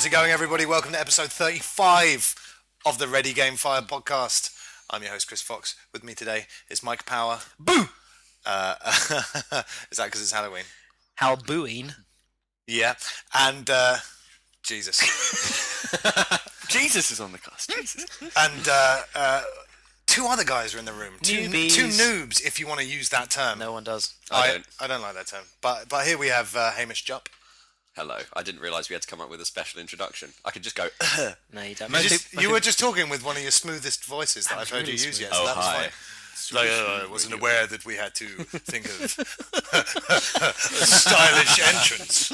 How's it going, everybody? Welcome to episode 35 of the Ready Game Fire podcast. I'm your host, Chris Fox. With me today is Mike Power. Boo! Is that because it's Halloween? How booing? Yeah. And Jesus. Jesus is on the cast. Jesus. And two other guys are in the room. Two Newbies. noobs, if you want to use that term. No one does. I don't like that term. But here we have Hamish Jupp. Hello. I didn't realise we had to come up with a special introduction. I could just go. No, you don't. You were just talking with one of your smoothest voices that I've heard you use yet. So that was fine. I wasn't aware that we had to think of a stylish entrance.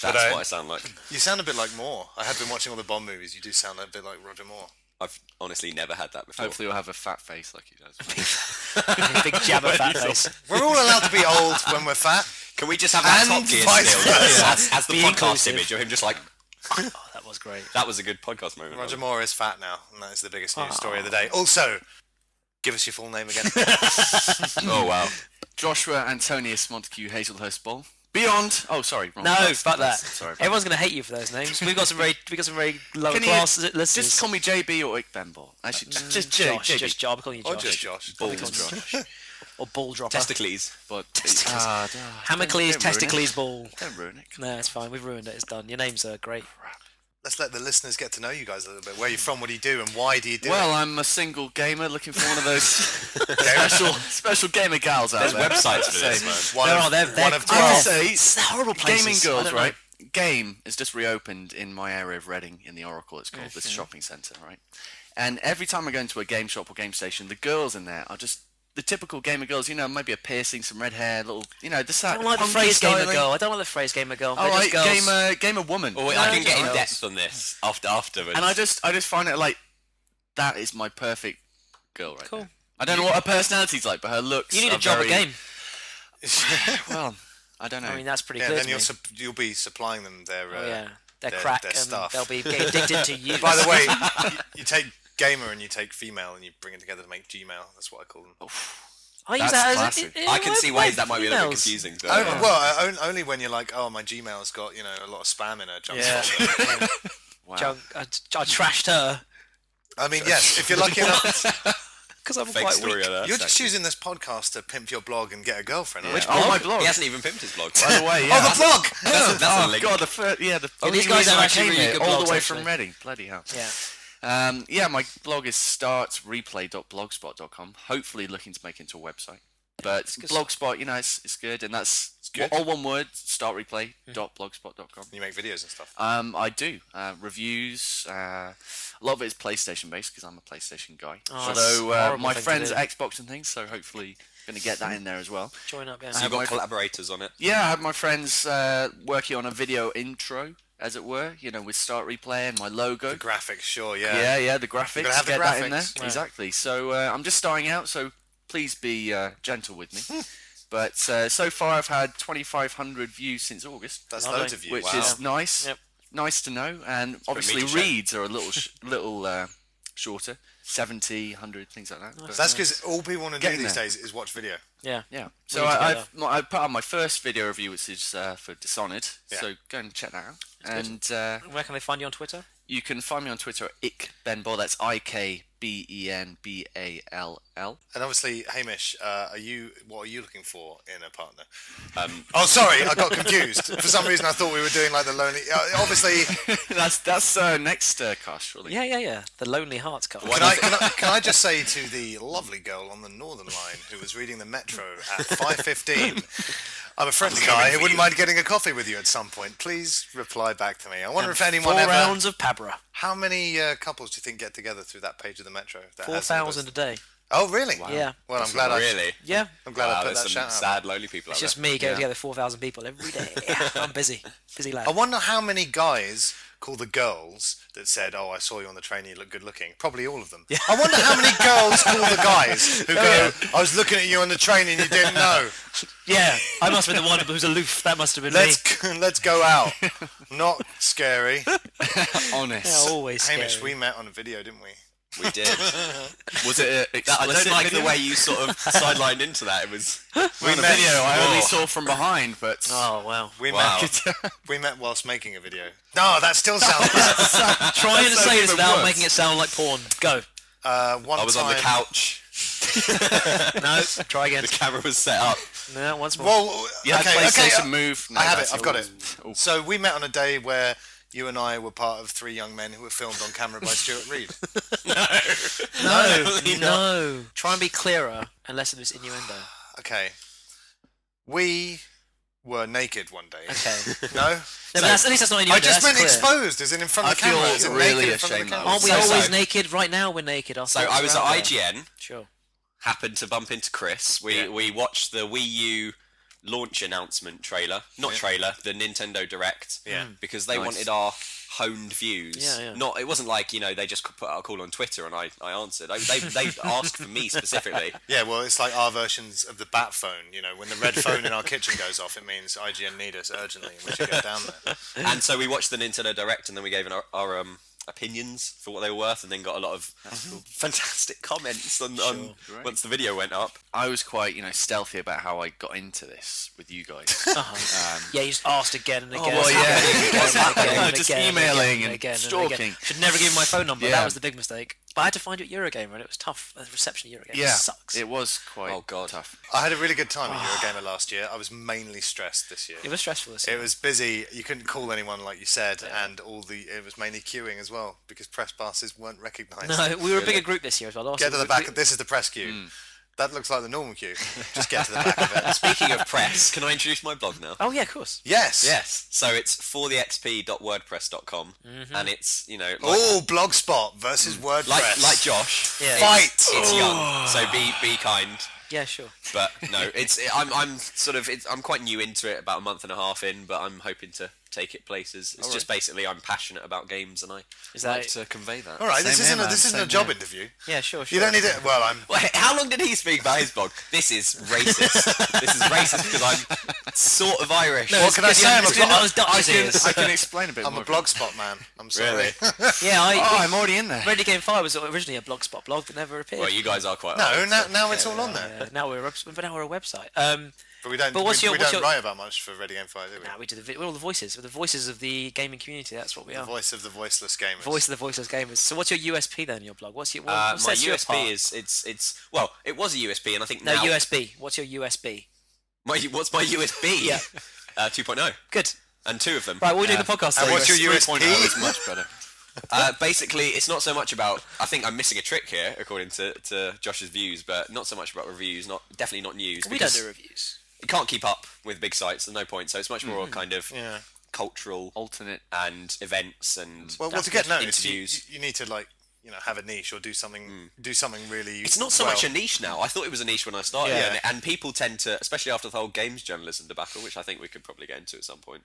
That's what I sound like. You sound a bit like Moore. I have been watching all the Bond movies. You do sound a bit like Roger Moore. I've honestly never had that before. Hopefully, you'll have a fat face like he does. Big jabber fat face. We're all allowed to be old when we're fat. Can we just have that Top Gear still as the Be podcast inclusive. image of him just like... Oh, that was great. That was a good podcast moment. Roger Moore is fat now, and that is the biggest news story of the day. Also, give us your full name again. Oh, wow. Joshua Antonius Montague Hazelhurst Ball. Beyond. Oh, sorry. Wrong No, class. fuck that. Sorry. Everyone's going to hate you for those names. We've got some very lower class listeners. Just call me JB or Ickben Ball. Actually, just Josh. JB. Just Josh. I'm calling you Josh. Or just Josh. Balls. Josh. Or ball dropper. Testicles. But Hammercles, don't ruin it. testicles, ball. Don't ruin it. No, it's fine. We've ruined it. It's done. Your names are great. Let's let the listeners get to know you guys a little bit. Where are you from? What do you do? And why do you do Well, it? I'm a single gamer looking for one of those special gamer gals out There's there. websites for this, man. One of I have 12. to say, It's horrible places. gaming I girls, don't know. right? Game is just reopened in my area of Reading in the Oracle. It's called this shopping centre, right? And every time I go into a game shop or game station, the girls in there are just the typical gamer girls. You know, maybe a piercing, some red hair, little, just that. I don't like the punky phrase gamer styling. girl. I don't like the phrase gamer girl. All They're right, just girls. gamer woman. Oh, wait, I can get in girls. depth on this afterwards. And I just find it like that is my perfect girl right Cool. there. I don't know what her personality's like, but her looks. You need are a job very, at game. Well, I don't know. I mean, that's pretty Yeah, clear then to me. you'll be supplying them their Their crack, their and stuff. they'll be getting addicted to you. By the way, you take gamer and you take female and you bring it together to make Gmail. That's what I call them. I use That's that classic. as I can see ways that might be a little bit females. confusing. But, Well, only when you're like, oh, my Gmail's got a lot of spam in her junk Yeah. folder. Wow. Junk, I trashed her I mean, yes, if you're lucky enough, because I'm fake quite story weak. of that. you're just using this podcast to pimp your blog and get a girlfriend. Yeah. Which Oh, my blog. He hasn't even pimped his blog. By the way, yeah. Oh, the blog! That's a Oh link. God, the only these guys reason are I actually came really here good all blogs, the way actually. from Reading. Bloody hell. Yeah. My blog is startreplay.blogspot.com. Hopefully, looking to make it into a website. But Blogspot, it's good, and that's good. all one word. Startreplay.blogspot.com. You make videos and stuff. I do reviews. A lot of it is PlayStation based because I'm a PlayStation guy. Oh, that's Although horrible my thing to friends do. are Xbox and things, so hopefully going to get that in there as well. Join up, yeah. So you've got collaborators on it. Yeah, I had my friends working on a video intro, as it were. With Start Replay and my logo. The graphics, sure, yeah. Yeah, the graphics. gotta have the get that in there. graphics. Right. Exactly. So I'm just starting out, so please be gentle with me. But so far I've had 2,500 views since August, That's Lovely. loads of you. which Wow. is nice. Yep. Nice to know. And obviously me to check. reads are a little shorter, 70, 100, things like that. But, That's because all people want to do Getting these there. days is watch video. Yeah. yeah. So need to I, get I put out my first video review, which is for Dishonored. Yeah. So go and check that out. That's And Where can they find you on Twitter? you can find me on Twitter at IckBenBall. That's IKBenBall. And obviously, Hamish, what are you looking for in a partner? Um, Oh, sorry, I got confused. For some reason, I thought we were doing like the lonely. Obviously, That's next cast, surely. Yeah. The Lonely Hearts cover. can I just say to the lovely girl on the Northern Line who was reading the Metro at 5:15, I'm a friendly guy who wouldn't mind getting a coffee with you at some point. Please reply back to me. I wonder if anyone 4 ever. rounds of Pabra. How many couples do you think get together through that page of the Metro? That has 4,000 a day. Oh, really? Yeah. Well, I'm glad really? Yeah. I'm glad I Wow, put there's that some shout out. sad, lonely people It's out just there. me getting together 4,000 people every day. I'm busy. Busy lad. I wonder how many guys call the girls that said, "Oh, I saw you on the train. You look good looking." Probably all of them. Yeah. I wonder how many girls call the guys who go, "I was looking at you on the train and you didn't know." Yeah. I must have been the one who's aloof. That must have been me. Let's go out. Not scary. Honest. Yeah, always scary. Hamish, we met on a video, didn't we? We did. Was it I explicit don't like video? the way you sort of sidelined into that. It was. Well, the video I only saw from behind, but Oh wow. We met whilst making a video. No, that still sounds bad. Trying to say this even without worse. making it sound like porn. Go. One I was on the time- couch. No. Try again. The camera was set up. No. Once more. Well, you had okay, PlayStation okay. Move. No, I have that's it. I've got it. yours. So we met on a day where you and I were part of 3 young men who were filmed on camera by Stuart Reed. No. Try and be clearer and less of this innuendo. Okay. We were naked one day. Okay. No? No, but at least that's not innuendo. I just that's meant clear. exposed, as in front of I the feel camera. As in really naked in front of the ashamed now. camera. Aren't we So- always naked? Right now we're naked. Our So thoughts I was are at out there. IGN. Sure. Happened to bump into Chris. We watched the Wii U launch announcement trailer. Not trailer, the Nintendo Direct. Yeah. Because they Nice. wanted our honed views. Yeah. It wasn't like, they just put out a call on Twitter and I answered. They asked for me specifically. Yeah, well, it's like our versions of the bat phone. You know, when the red phone in our kitchen goes off, it means IGN need us urgently and we should get down there. And so we watched the Nintendo Direct and then we gave our opinions for what they were worth and then got a lot of fantastic comments on Great. once the video went up. I was quite, stealthy about how I got into this with you guys. Yeah, you just asked again and again. well, and yeah. again and again and Just again and emailing again and again stalking. Should never give you my phone number. Yeah. That was the big mistake. But I had to find you at Eurogamer, and it was tough. The reception at Eurogamer Yeah, sucks. it was quite Oh, God. tough. I had a really good time at Eurogamer last year. I was mainly stressed this year. It was stressful. This It year. was busy. You couldn't call anyone, like you said, and it was mainly queuing as well because press passes weren't recognised. No, we were a bigger group this year as well. Get to the back. This is the press queue. That looks like the normal queue. Just get to the back of it. Speaking of press, can I introduce my blog now? Oh yeah, of course. Yes. Yes. So it's forthexp.wordpress.com and it's, Oh, Blogspot versus WordPress. like Josh. Yeah. Fight. It's young. So be kind. Yeah, sure. But no, I'm quite new into it, about a month and a half in, but I'm hoping to take it places. It's just basically I'm passionate about games and I Is like that- to convey that. All right. This Same isn't here, this man, isn't a same job here. interview. Yeah, sure. You don't need it. Well, I'm. Well, how long did he speak about his blog? This is racist. This is racist because I'm sort of Irish. What can I say? I'm not as Dutch as he is. I can explain a bit I'm more. a Blogspot man. I'm sorry. Really? Yeah, I'm already in there. Ready Game 5 was originally a Blogspot blog that never appeared. Well, you guys are quite No, old, now it's all on there. Now we're a website. But we don't. But what's we your- don't write about much for Ready Game 5, do we? Nah, we do we're all the voices. We're the voices of the gaming community. That's what we The are. voice of the voiceless gamers. Voice of the voiceless gamers. So what's your USP then? Your blog? What's your what my sets you apart? USP is it was a USP and I think No now USB. What's your USB? what's my USB? Yeah. 2.0 Good. and 2 of them. Right, we're doing the podcast. And today. what's your 3.0 USP? is much better. Basically, it's not so much about. I think I'm missing a trick here, according to Josh's views, but not so much about reviews. Definitely not news. We don't because do reviews. You can't keep up with big sites. There's no point. So it's much more kind of Yeah. cultural, Alternate. and events and. Well, That's to get good. noticed, Interviews. you need to have a niche or do something really. It's not so well. much a niche now. I thought it was a niche when I started, Yeah. and people tend to, especially after the whole games journalism debacle, which I think we could probably get into at some point.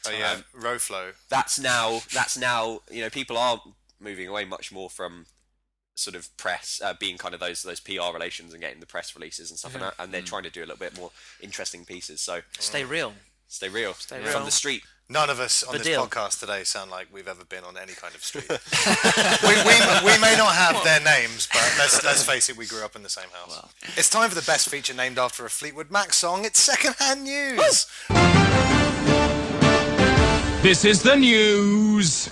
Oh yeah, Roflo. That's now. People are moving away much more from sort of press, being kind of those PR relations and getting the press releases and stuff like that, and they're trying to do a little bit more interesting pieces. So Stay real. stay real, Stay from real. the street. None of us on The this deal. podcast today sound like we've ever been on any kind of street. we may not have their names, but let's face it, we grew up in the same house. It's time for the best feature named after a Fleetwood Mac song. It's secondhand news. This is the news.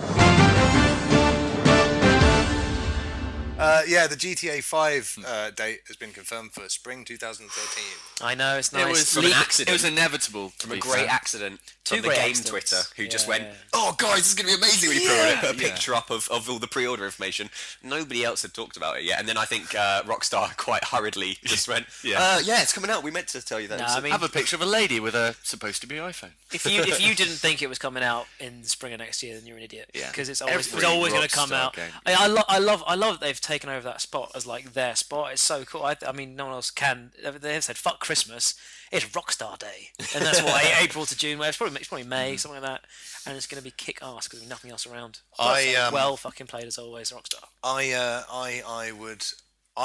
The GTA 5 date has been confirmed for spring 2013. I know it's nice. It was From an accident. It was inevitable. From a great accident Two from the great game accidents. Twitter, who just Yeah, went, yeah. "Oh, guys, this is going to be amazing!" when he put a Yeah. picture up of all the pre-order information. Nobody else had talked about it yet, and then I think Rockstar quite hurriedly just went, Yeah. "Yeah, it's coming out. We meant to tell you that." No, So- I mean, Have a picture of a lady with a supposed to be iPhone. if you didn't think it was coming out in the spring of next year, then you're an idiot. Yeah. Because it's Every always going to come Rockstar out. game. I love that they've taken over that spot as like their spot. It's so cool. I mean, no one else can. They've said fuck Christmas. It's Rockstar Day, and that's what April to June. Where it's probably May, something like that, and it's going to be kick ass because there's nothing else around. Well fucking played as always, Rockstar. I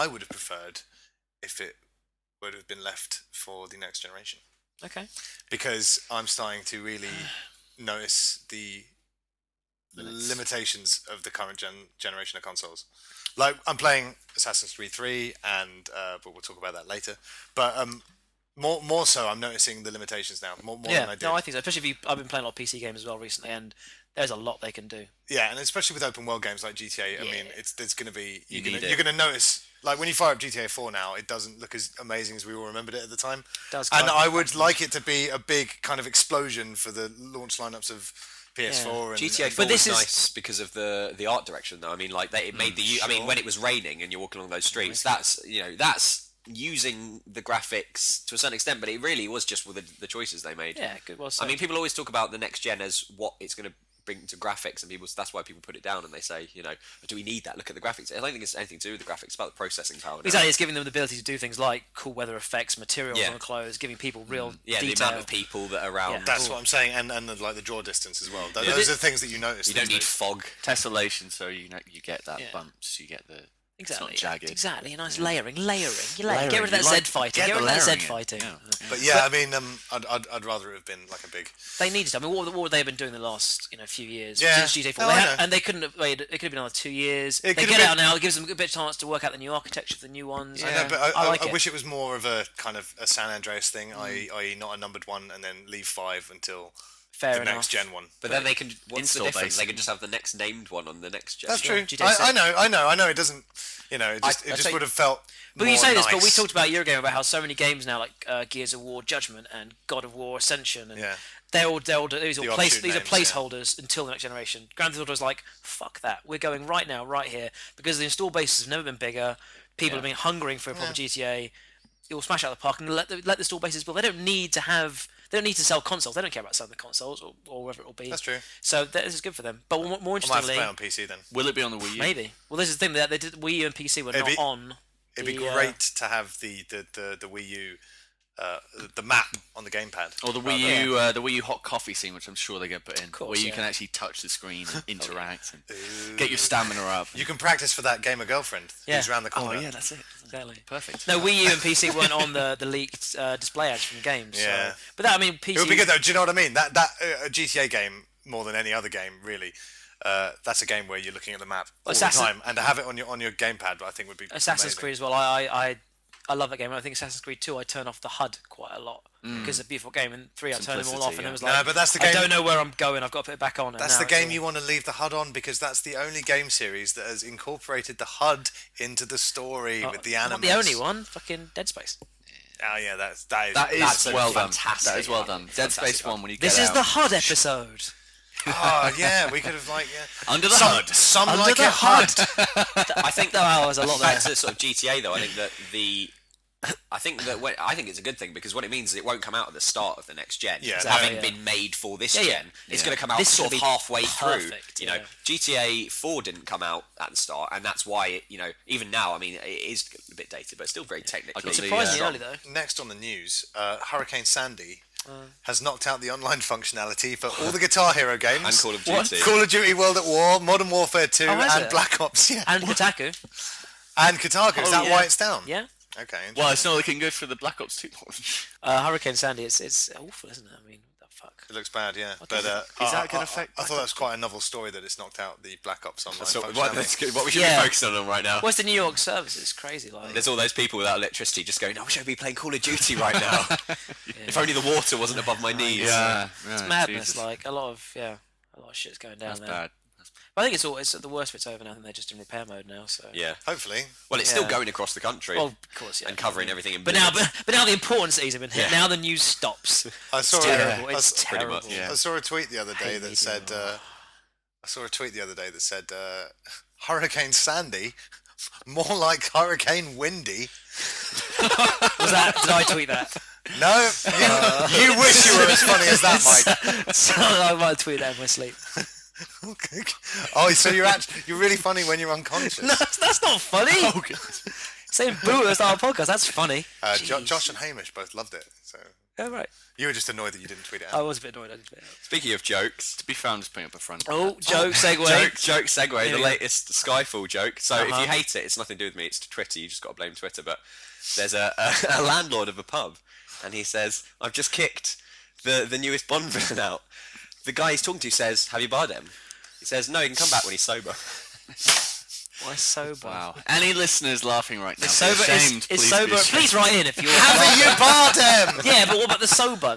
would have preferred if it would have been left for the next generation, Okay. because I'm starting to really notice the limitations of the current generation of consoles. Like, I'm playing Assassin's Creed 3, and but we'll talk about that later. But more so, I'm noticing the limitations now more than I did. No, I think so. Especially if I've been playing a lot of PC games as well recently, and there's a lot they can do. Yeah, and especially with open world games like GTA, I mean, there's going to be you're need going to notice. Like when you fire up GTA 4 now, it doesn't look as amazing as we all remembered it at the time. It does. And I would like it to be a big kind of explosion for the launch lineups of PS4 and GTA 4 was nice because of the art direction, though. I mean, like it made I mean, when it was raining and you're walking along those streets, that's using the graphics to a certain extent, but it really was just with the choices they made. Yeah, good. Well, I mean, people always talk about the next gen as what it's going to bring to graphics, and that's why people put it down and they say, do we need that? Look at the graphics. I don't think it's anything to do with the graphics. It's about the processing power. Exactly, it's giving them the ability to do things like cool weather effects, materials on the clothes, giving people real detail. The amount of people that are around. Yeah. That's what I'm saying, and the draw distance as well. Those are things that you notice. You don't need fog. Tessellation, so you get that bumps, you get the... Exactly. It's not jagged. Exactly. A nice layering. You get rid of that Z fighting. Get rid of that Z fighting. Yeah. But I mean, I'd rather it have been like a big. They needed to. I mean, what would they have been doing the last few years? Yeah. Since GTA 4, No, they couldn't have waited. It could have been another 2 years. They could get have out now. It gives them a bit of chance to work out the new architecture for the new ones. I know, but I like I it. wish it was more of a kind of a San Andreas thing, i.e., not a numbered one, and then leave 5 until Fair the enough. next gen one. But then they can. What's the install difference? base. They can just have the next named one on the next gen. That's true. GTA 6. I know. It doesn't. It just would have felt. But more you say this, nice. but we talked about a year ago about how so many games now, like Gears of War Judgment and God of War Ascension, and they're all these are placeholders until the next generation. Grand Theft Auto is like, fuck that. We're going right now, right here, because the install base has never been bigger. People have been hungering for a proper GTA. You'll smash out the park and let the install bases build. They don't need to sell consoles. They don't care about selling the consoles or whatever it will be. That's true. So this is good for them. But more I might have to interestingly, play on PC then. Will it be on the Wii U? maybe. Well, this is the thing that they did. Wii U and PC were not on. It'd be great to have the Wii U, the map on the gamepad. Or the Wii U hot coffee scene, which I'm sure they get put in, where you can actually touch the screen and interact and get your stamina up. You can practice for that gamer girlfriend who's around the corner. Oh yeah, that's it. Exactly. Perfect. No, Wii U and PC weren't on the leaked display ads from games. Yeah. So. But that, I mean, PC. It would be good though. Do you know what I mean? That GTA game more than any other game really. That's a game where you're looking at the map all the time, and to have it on your gamepad, I think would be Assassin's amazing. Creed as well. I love that game. I think Assassin's Creed 2, I turn off the HUD quite a lot because it's a beautiful game. And 3, I turn them all off, and it was like, no, but that's the game. I don't know where I'm going. I've got to put it back on. That's the game you want to leave the HUD on because that's the only game series that has incorporated the HUD into the story with the animals. Not the only one. Fucking Dead Space. Oh yeah, that's well done. fantastic. That is well done. Dead Space 1 when you get This is out. the HUD episode. Oh yeah, we could have Under the HUD. Some Under like the it HUD. I think There was a lot there. back to sort of GTA though. I think it's a good thing because what it means is it won't come out at the start of the next gen. Yeah, having been made for this gen, it's going to come out This sort will of be halfway perfect, through. GTA 4 didn't come out at the start, and that's why even now, I mean, it is a bit dated, but it's still very technically. It's Surprisingly the, early though. Next on the news, Hurricane Sandy has knocked out the online functionality for all the Guitar Hero games and Call of Duty. Call of Duty World at War, Modern Warfare 2, has and it? Black Ops. Yeah, And Kotaku. and Kotaku. Is that why it's down? Yeah. Okay. Well, it's not looking good for the Black Ops 2 launch. Hurricane Sandy. It's awful, isn't it? I mean, what the fuck. It looks bad, yeah. But is that gonna affect I thought that was quite a novel story that it's knocked out the Black Ops online So functionality. what we should be focusing on right now. What's the New York service? It's crazy. Like, There's all those people without electricity just going, I wish I'd be playing Call of Duty right now. If only the water wasn't above my knees. it's madness. Jesus. Like a lot of shit's going down That's there. bad. But I think it's the worst of it's over now. I think they're just in repair mode now. So Yeah. Hopefully. Well, it's still going across the country. Well, of course, yeah. And covering everything in But now minutes. the important season have been hit. Yeah. Now the news stops. I saw It's terrible. I It's saw- terrible. much, yeah. I saw a tweet the other day Hate that media. said. I saw a tweet the other day that said, "Hurricane Sandy, more like Hurricane Windy." Was that? Did I tweet that? No, you wish you were as funny as that, Mike. So I might tweet that in my sleep. Oh, so you're really funny when you're unconscious. No, that's not funny. Oh, God. Saying boo at the start of the podcast. That's funny. Jeez. Josh and Hamish both loved it. So Oh, right. you were just annoyed that you didn't tweet it I out. was a bit annoyed. I did tweet it out. Speaking of jokes, To be fair, I'm just putting up a front. Oh, joke segue. joke segue, Here the we go. latest Skyfall joke. So if Uh-huh. you hate it, it's nothing to do with me, it's to Twitter, you just got to blame Twitter. But there's a landlord of a pub, and he says, I've just kicked the newest Bond villain out. The guy he's talking to says, have you barred him? It says no, he can come back when he's sober. Why sober? Wow. Any listeners laughing right now? It's sober. Be ashamed, It's please sober. be ashamed. Please write in if you're. Have you barred him? Yeah, but what about the sober?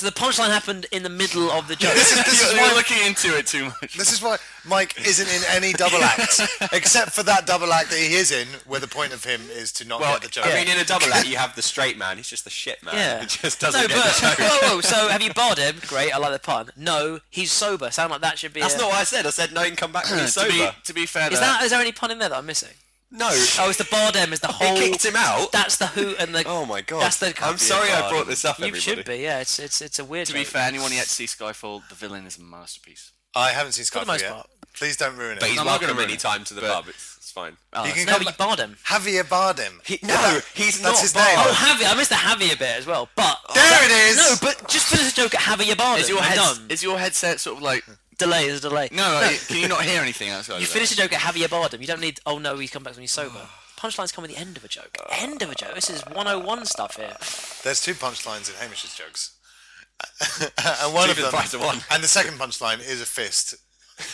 The punchline happened in the middle of the joke. This is You're why looking into it too much. This is why Mike isn't in any double act, except for that double act that he is in, where the point of him is to not get the joke. I mean, in a double act, you have the straight man. He's just the shit man. Yeah. He just doesn't No, get but the joke. whoa, so have you barred him? Great, I like the pun. No, he's sober. Sound like that should be. That's not what I said. I said no, he can come back when he's to sober. be fair, Is there any pun in there that I'm missing? No. Oh, it's the bardem. Is the whole. He kicked him out. That's the hoot and the. Oh my god. That's the. I'm sorry I brought this up. You everybody. should be. Yeah, it's a weird. to be joke. fair, anyone yet to see Skyfall, the villain is a masterpiece. I haven't seen For the Skyfall most yet. part. Please don't ruin it. But he's I'm not gonna welcome ruin any it, time to the but- pub. It's fine. Oh, You can No, come but you back. barred him. Javier Bardem. He's That's not. his Bard. name. Oh, Javier. I missed the Javier bit as well. But There it is. no, but just finish the joke at Javier Bardem. Is your headset sort of like... Delay is a delay. No, can you not hear anything outside You of finish the joke at Javier Bardem. You don't need. Oh no, he's come back when he's sober. Punchlines come at the end of a joke. End of a joke. This is 101 stuff here. There's two punchlines in Hamish's jokes. And one Two of for the them, price of one. and the second punchline is a fist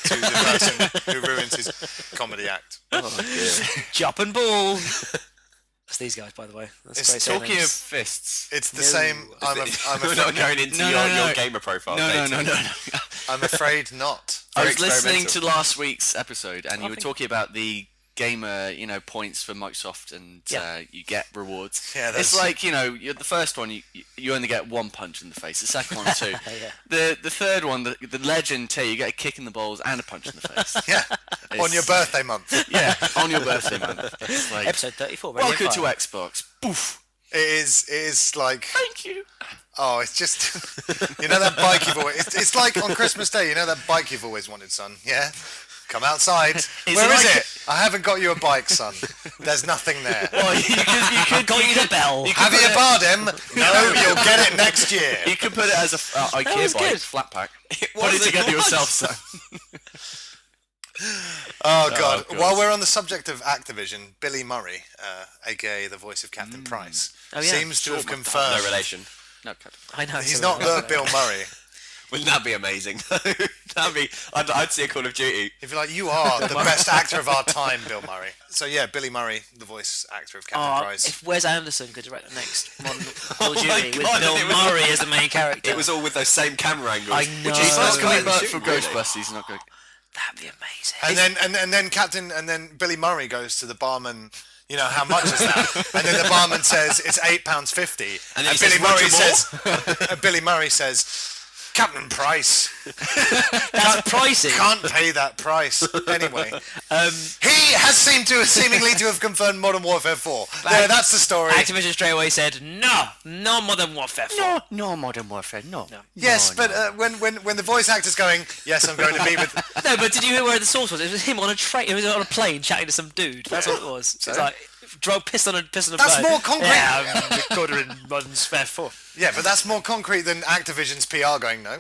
to the person who ruins his comedy act. Jupp and ball. That's these guys, by the way. That's It's great Talking of names. we're It's the same. I'm We're not afraid, going into your gamer profile. data. No. I'm afraid not. I Very was listening experimental. to last week's episode, and you were think- talking about the gamer, points for Microsoft, and Yeah. you get rewards. Yeah, it's that's- like you're the first one, you only get one punch in the face. The second one, two. Yeah. The third one, the legend tier, you get a kick in the balls and a punch in the face. Yeah, on your birthday month. Yeah, on your birthday month. It's like, Episode 34. Radio welcome to 5. Xbox. Poof. It is like, Thank you. oh, it's just, that bike you've always, it's like on Christmas Day, that bike you've always wanted, son, yeah? Come outside. Where is like- it? I haven't got you a bike, son. There's nothing there. Well, you could Got you the bell. Javier Bardem? No, you'll get it next year. You could put it as a IKEA was bike, good. flat pack. Put was, it it together was. yourself, son. Oh God. God. While we're on the subject of Activision, Billy Murray, aka the voice of Captain Price, Oh, yeah. seems to have confirmed No relation. No, cut. I know. he's so not we're the Bill Murray. Wouldn't that be amazing? That'd be. I'd see a Call of Duty. If you're like, you are the best actor of our time, Bill Murray. So yeah, Billy Murray, the voice actor of Captain Oh, Price. if Wes Anderson could direct the next one, Call of Oh my Duty with God, Bill it was- Murray as the main character, It was all with those same camera angles. I know. Which is He's not not great But shooting, for really. Ghostbusters, he's not good. that'd be amazing. And then Billy Murray goes to the barman. How much is that? And then the barman says it's £8.50. And then he Billy says, Murray "Want some says, and Billy Murray says, Captain Price That's pricey. can't pay that price anyway. He has seemingly to have confirmed Modern Warfare 4. There, that's the story. Activision straight away said, no Modern Warfare 4. No Modern Warfare, no. Yes, but when the voice actor's going, yes, I'm going to be with. No, but did you hear where the source was? It was him on a train. It was on a plane chatting to some dude. That's what it was. It's like pissed on a That's plane. more concrete. Yeah, I'm recording in Modern Warfare 4. Yeah, but that's more concrete than Activision's PR going, no.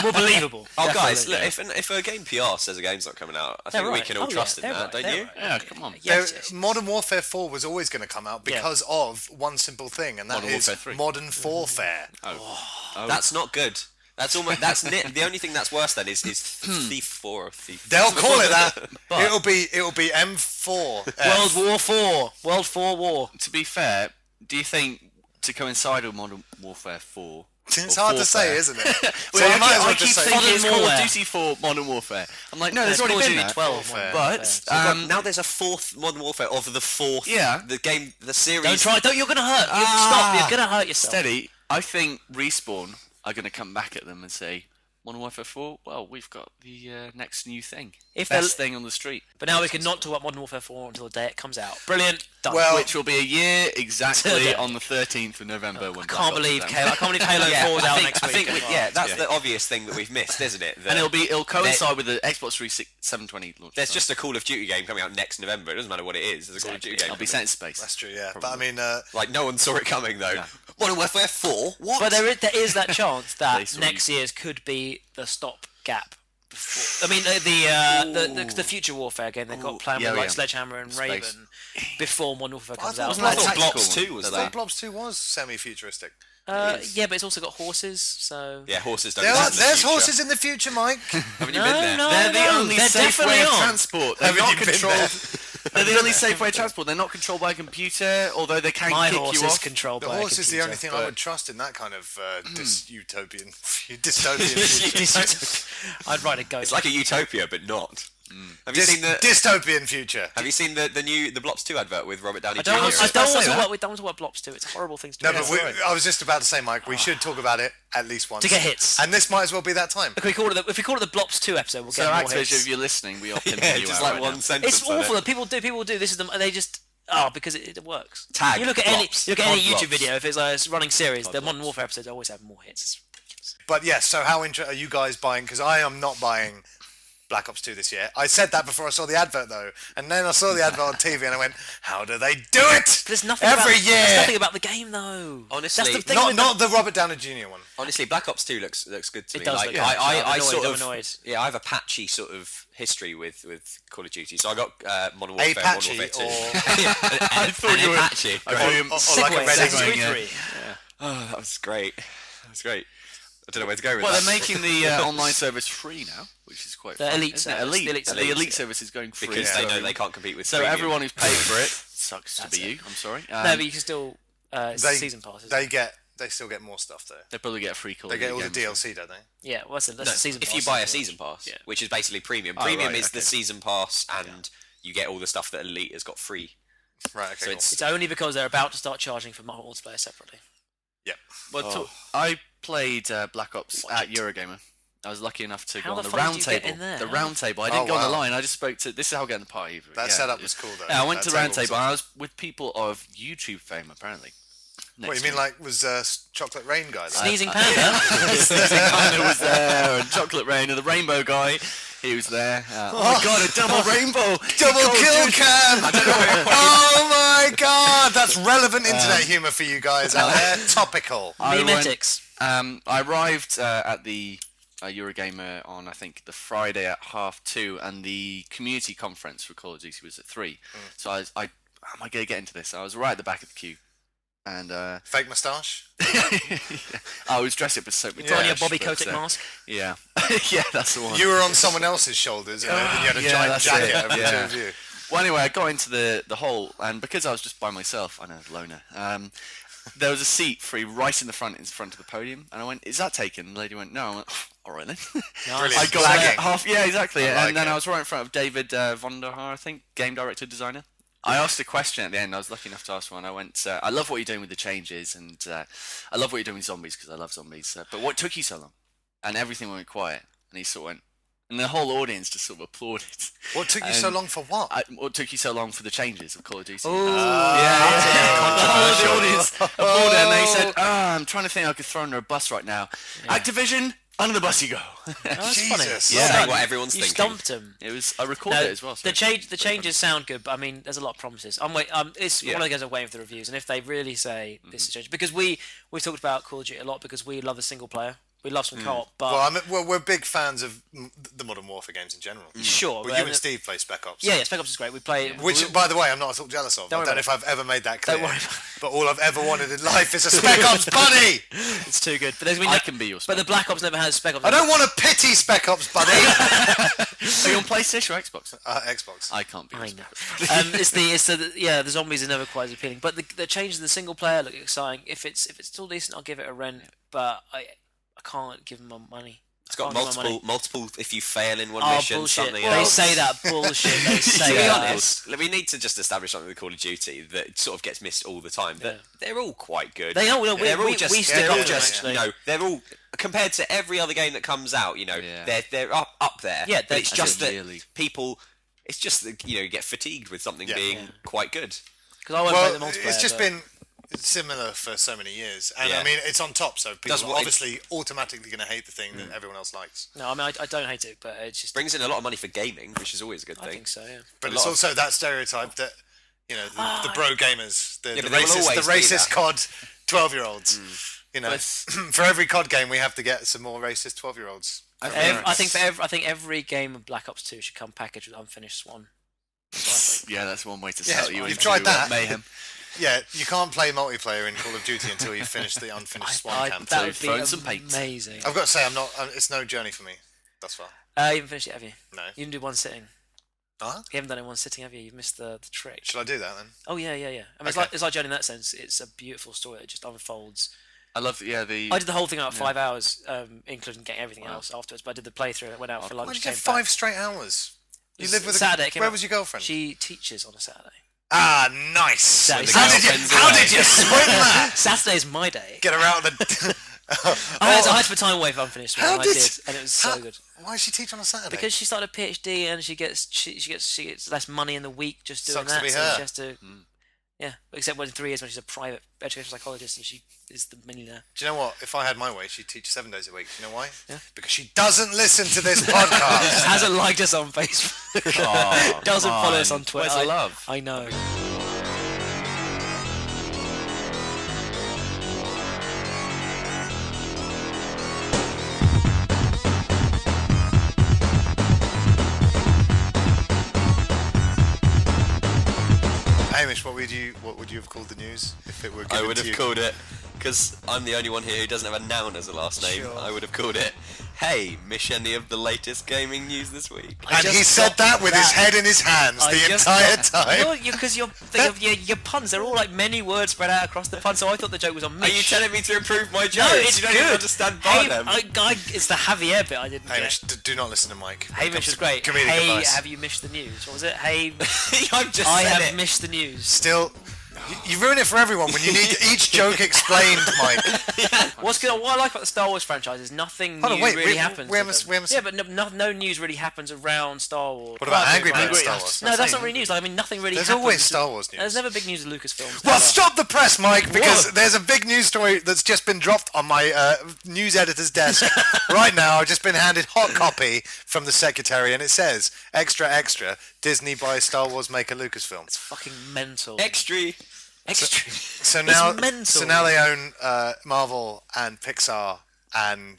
More believable. Oh, guys, Definitely. look, if a game PR says a game's not coming out, I think They're we right. can all Oh, trust yeah, in they're that, right, don't they're you? right. Yeah, come on. Yes. Modern Warfare 4 was always going to come out because of one simple thing, and that Modern is Warfare 3. Modern Warfare. That's not good. That's almost. The only thing that's worse then is Thief 4 or Thief. They'll call it that. But- it'll be M4. World War 4. World 4 War. To be fair, do you think to coincide with Modern Warfare 4... It's or hard to say, Warfare- isn't it? Well, So I might as I well keep just say thinking it's Modern Call of Warfare. Duty 4 Modern Warfare. I'm like, no, there's Call already of been Duty that. 12. Warfare. But Now there's a fourth Modern Warfare of the fourth. Yeah. The game, the series. Don't try. Don't. You're gonna hurt. Stop. You're gonna hurt yourself. steady, I think Respawn are going to come back at them and say, Modern Warfare 4, well, we've got the next new thing. If Best they're- thing on the street. But now we can not talk about Modern Warfare 4 until the day it comes out. Brilliant. Done. Well, Which will be a year exactly Today. on the 13th of November. When I can't believe Black Ops Halo. I can't believe Halo Yeah, 4 is out I next week. think that's Yeah. the obvious thing that we've missed, isn't it? And it'll coincide with the Xbox 720 launch. There's just a Call of Duty game coming out next November. It doesn't matter what it is. There's a Call of Duty game. I'll be set in space. that's true, yeah. Probably. But I mean, Like no one saw it coming though. No. Modern Warfare 4? What? But there is that chance They that saw next year's could be the stop gap. Before. I mean, the future warfare game they've got planned Yeah, with like yeah. Sledgehammer and Space. Raven before Modern Warfare comes thought- out. wasn't that I thought tactical Blobs 2 was I that. thought Blobs 2 was semi-futuristic. Yeah, but it's also got horses, so... Yeah, horses don't. There's horses in the future, Mike. Haven't you been there? They're the only they're safe definitely way of on. transport. They're Haven't not you been controlled. They're the only safe way of transport. They're not controlled by a computer, although they can My kick horse you is off. controlled The by horse a is the computer. only thing I would trust in that kind of dystopian future. I'd ride a goat. It's like a utopia, but not. Have you seen the Dystopian future. Have you seen the Blops 2 advert with Robert Downey I Jr.? don't want I to don't talk say that. about. We don't want to talk about Blops 2. It's a horrible thing to do. No, but I was just about to say, Mike, we should talk about it at least once To get hits. and this might as well be that time. If we call it the Blops 2 episode, we'll So, get more Activision, hits. if you're listening, we often Yeah, you just out like right one now. sentence. It's on awful it. that people do. This is they just because it works. Tag You look at any Blops. any Cod YouTube Blops. video if it's a running series. The Blops. Modern Warfare episodes always have more hits. But yes, so how are you guys buying? Because I am not buying Black Ops 2 this year. I said that before I saw the advert though, and then I saw the advert on TV and I went, "How do they do it?" But there's nothing every about, year. There's nothing about the game though. Honestly, that's the thing. Not with not the Robert Downey Jr. one. Honestly, Black Ops 2 looks good to It me. does Like, look good. I I'm sort annoyed, of I'm annoyed. Yeah, I have a patchy sort of history with Call of Duty. So I got Modern A Warfare, patchy Modern Warfare 2. or I thought you were. patchy. I thought you were like a Segway, Reddit Segway yeah. 3. Oh, that was great. That was great. I don't know where to go with Well, that. they're making the online service free now, which is quite The fun. elite isn't it? service, Elite. the elite The service, elite yeah. service is going free. because to they know everyone. they can't compete with So premium. everyone who's paid for it sucks to That's be it. you. I'm sorry. No, but you can still it's they season passes. they still get more stuff though. They probably get a free call. They get all the DLC, don't they? Yeah, well, that's a season if pass. you buy a season pass, Yeah. which is basically premium. Oh, Premium right, is okay. the season pass, and you get all the stuff that Elite has got free. Right. Okay. So cool. It's only because they're about to start charging for multiplayer separately. Yep. Well, I played Black Ops at Eurogamer. I was lucky enough to How go on the the fuck round did you get table. in there? The round table. I Oh, didn't go on the wow. line. I just spoke to. This is how I get in the party. That yeah, setup was cool though. Yeah, I went That to the round table was table. awesome. I was with people of YouTube fame, apparently. What Next you mean, to me. like was Chocolate Rain guy? There? Sneezing Panda. Kinda was there, and Chocolate Rain, and the Rainbow guy. He was there. Oh my god, a double rainbow! Double Oh, kill dude. cam! Oh my god, that's relevant internet humour for you guys out there. Topical. I went- Memetics. I arrived at the Eurogamer on, I think, the Friday at 2:30, and the community conference for Call of Duty was at 3. So how am I going to get into this? I was right at the back of the queue, and Fake moustache. I was dressed up as so Put on your Bobby but, Kotick mask. Yeah, yeah, that's the one. You were on someone else's shoulders, and you had a Yeah, giant that's jacket it. over the Yeah. two of you. Well, anyway, I got into the hall, and because I was just by myself, I know, loner. There was a seat free right in front of the podium, and I went, "Is that taken?" And the lady went, "No." I went, "All right then." Brilliant. I got there Flagging. yeah, exactly. I like And then it. I was right in front of David Vonderhaar, I think, game director, designer. I asked a question at the end. I was lucky enough to ask one. I went, "I love what you're doing with the changes, and I love what you're doing with zombies because I love zombies. But what took you so long?" And everything went quiet, and he sort of went, and the whole audience just sort of applauded. What took you so long for what? What took you so long for the changes of Call of Duty? Ooh. The whole audience applauded, and they said, I'm trying to think I could throw under a bus right now. Activision, under the bus you go. That's Jesus. funny. Yeah. Saying what everyone's You thinking. stumped him. It was. I recorded it as well. The changes sound good, but I mean, there's a lot of promises. It's one of the guys I'm waiting for the reviews, and if they really say this is change, because we've talked about Call of Duty a lot because we love the single player, we love some co-op, but We're big fans of the Modern Warfare games in general. sure. Well, but- you and Steve play Spec Ops. yeah, Spec Ops is great. We play Which, by the way, I'm not at all jealous of. I Don't don't worry know if I've ever made that clear. Don't worry about But all I've ever wanted in life is a Spec Ops buddy! it's too good. But there's been I can be your But the Spec Black Ops never has Spec Ops. I don't want a pity Spec Ops buddy! Are you on PlayStation or Xbox? Xbox. I can't be. I your know. Spec- The zombies are never quite as appealing. But the changes in the single player look exciting. If it's still decent, I'll give it a rent. But I can't give them my money. It's got I can't give them my money. multiple. If you fail in one Oh, mission, bullshit. something They else. say that bullshit. They say To be that. honest, we need to just establish something with Call of Duty that sort of gets missed all the time. That they're all quite good. They all. No, they're all just. we stick they're up all to them, just. actually. You know, they're all compared to every other game that comes out. You know, Yeah. they're up there. Yeah, but it's they- just that Really. people. It's just that you get fatigued with something Yeah. being quite good. Because I won't play the Well, multiplayer. it's just but- been similar for so many years. And Yeah. I mean, it's on top, so people Does are what it- obviously automatically going to hate the thing that everyone else likes. No, I mean I don't hate it, but it's just. Brings in a lot of money for gaming, which is always a good I thing. think so. Yeah. But A it's lot of- also that stereotype that, the bro gamers, the but they will always be racist that. COD 12-year-olds. But- For every COD game, we have to get some more racist 12-year-olds. I think every game of Black Ops 2 should come packaged with Unfinished Swan. That's what I think. That's one way to Yeah, sell you you've into tried that. mayhem. Yeah, you can't play multiplayer in Call of Duty until you finish the unfinished Swan campaign. That would Throwing be some paints. amazing. I've got to say, it's no journey for me thus far. You haven't finished it, have you? No. You didn't do one sitting. Huh? You haven't done it in one sitting, have you? You've missed the trick. Should I do that then? Oh yeah. I mean, Okay. it's like Journey in that sense. It's a beautiful story that just unfolds. I love the I did the whole thing in about 5 hours, including getting everything else afterwards. But I did the playthrough and it went out for lunch. Why did you came get back. 5 straight hours? You live with Saturday. It came Where out- was your girlfriend? She teaches on a Saturday. Ah, nice. Saturday. How did you swing that? Saturday's my day. Get her out of the. I had to put time away for unfinished one, How and I did- did, and it was so good. Why does she teach on a Saturday? Because she started a PhD and she gets less money in the week just doing Sucks to that. be So her. she has to, yeah. Except when in 3 years when she's a private educational psychologist and she is the millionaire. Do you know what? If I had my way, she'd teach 7 days a week. Do you know why? Yeah. Because she doesn't listen to this podcast. Hasn't liked us on Facebook. Doesn't follow us on Twitter. Where's the love? I know. Hamish, what would you have called the news if it were given I would to have you? called it, because I'm the only one here who doesn't have a noun as a last name. Sure. I would have called it, "Hey, miss any of the latest gaming news this week?" And he said that with his head in his hands the entire time. Because your puns, they're all like many words spread out across the pun, so I thought the joke was on me. Are you telling me to improve my jokes? No, it's you don't good. even understand bar them. It's the Javier bit I didn't Hamish, get. do not listen to Mike. when it Hamish comes is to great. Comedic Hey, advice. have you missed the news? What was it? Hey, I've just I said have it. missed the news. Still, you ruin it for everyone when you need each joke explained, Mike. What's good? What I like about the Star Wars franchise is nothing Hold on, new wait, really we happens. haven't- with them. we haven't- Yeah, but no news really happens around Star Wars. What about Apart Angry from- Birds Star Wars? No, that's not really news. Like, I mean, nothing really There's happens. always Star Wars news. There's never big news of Lucasfilms. Well, ever. stop the press, Mike, because What? there's a big news story that's just been dropped on my news editor's desk right now. I've just been handed hot copy from the secretary, and it says, extra, extra, Disney buys Star Wars maker Lucasfilm. It's fucking mental. Extra. Extra. So now, mental. so now they own Marvel and Pixar and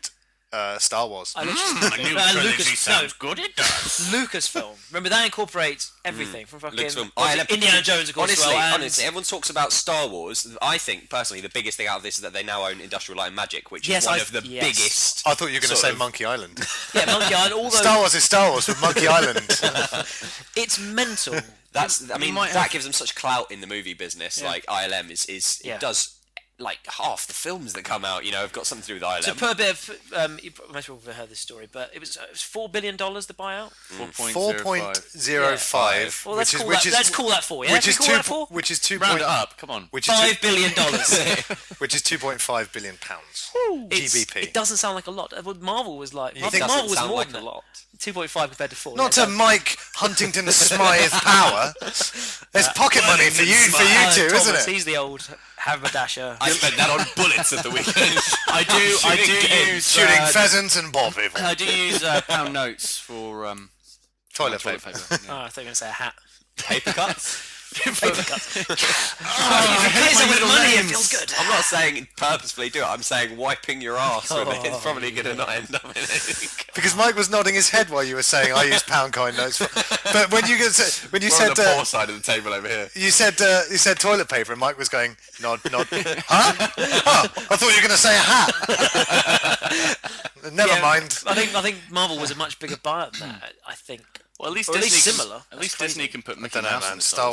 Star Wars. I literally, good, it does. Lucasfilm. Remember that incorporates everything from fucking Lucasfilm. obviously Indiana Jones, of course. Honestly, as well, and- honestly, everyone talks about Star Wars. I think personally, the biggest thing out of this is that they now own Industrial Light and Magic, which Yes, is one I- of the yes. biggest. I thought you were going to sort say of- Monkey Island. yeah, Monkey Island. All those, Star Wars is Star Wars with Monkey Island. it's mental. I mean, might that have- gives them such clout in the movie business. Yeah. Like ILM is Yeah. it does like half the films that come out. Have got something to do with ILM. To put a bit of, most people have heard this story, but it was $4 billion the buyout. 4.05, Well, let's which is let's call that four. Yeah, which is Can we call that two, four? which is two Round point, it up, come on. which is $5 billion. which is 2.5 billion pounds GBP. It doesn't sound like a lot. Well, Marvel was like, I think- think Marvel was sound more like than a that. lot. 2.5 compared to 4. Not yeah, to Mike Huntington Smythe Power. There's pocket money for you two, Thomas, isn't it? He's the old haberdasher. I spent that on bullets at the weekend. I do use Shooting pheasants and ball people. I do use pound notes for Toilet paper. Oh, I thought you were going to say a hat. Paper cuts. Paper cuts. I Pays hate it my with middle money, it names. feels good. I'm not saying purposefully do it. I'm saying wiping your ass with it. It's probably going to not end up in anything. Because Mike was nodding his head while you were saying I use pound coin notes. But when you We're said on the poor side of the table over here. you said toilet paper, and Mike was going nod. Huh? Oh, I thought you were going to say a hat. Never Yeah, mind. I think Marvel was a much bigger buyout than that. I think. Well, at least Or at least Disney similar. At That's least crazy. Disney can put Mickey I don't know, Mouse in man. the Star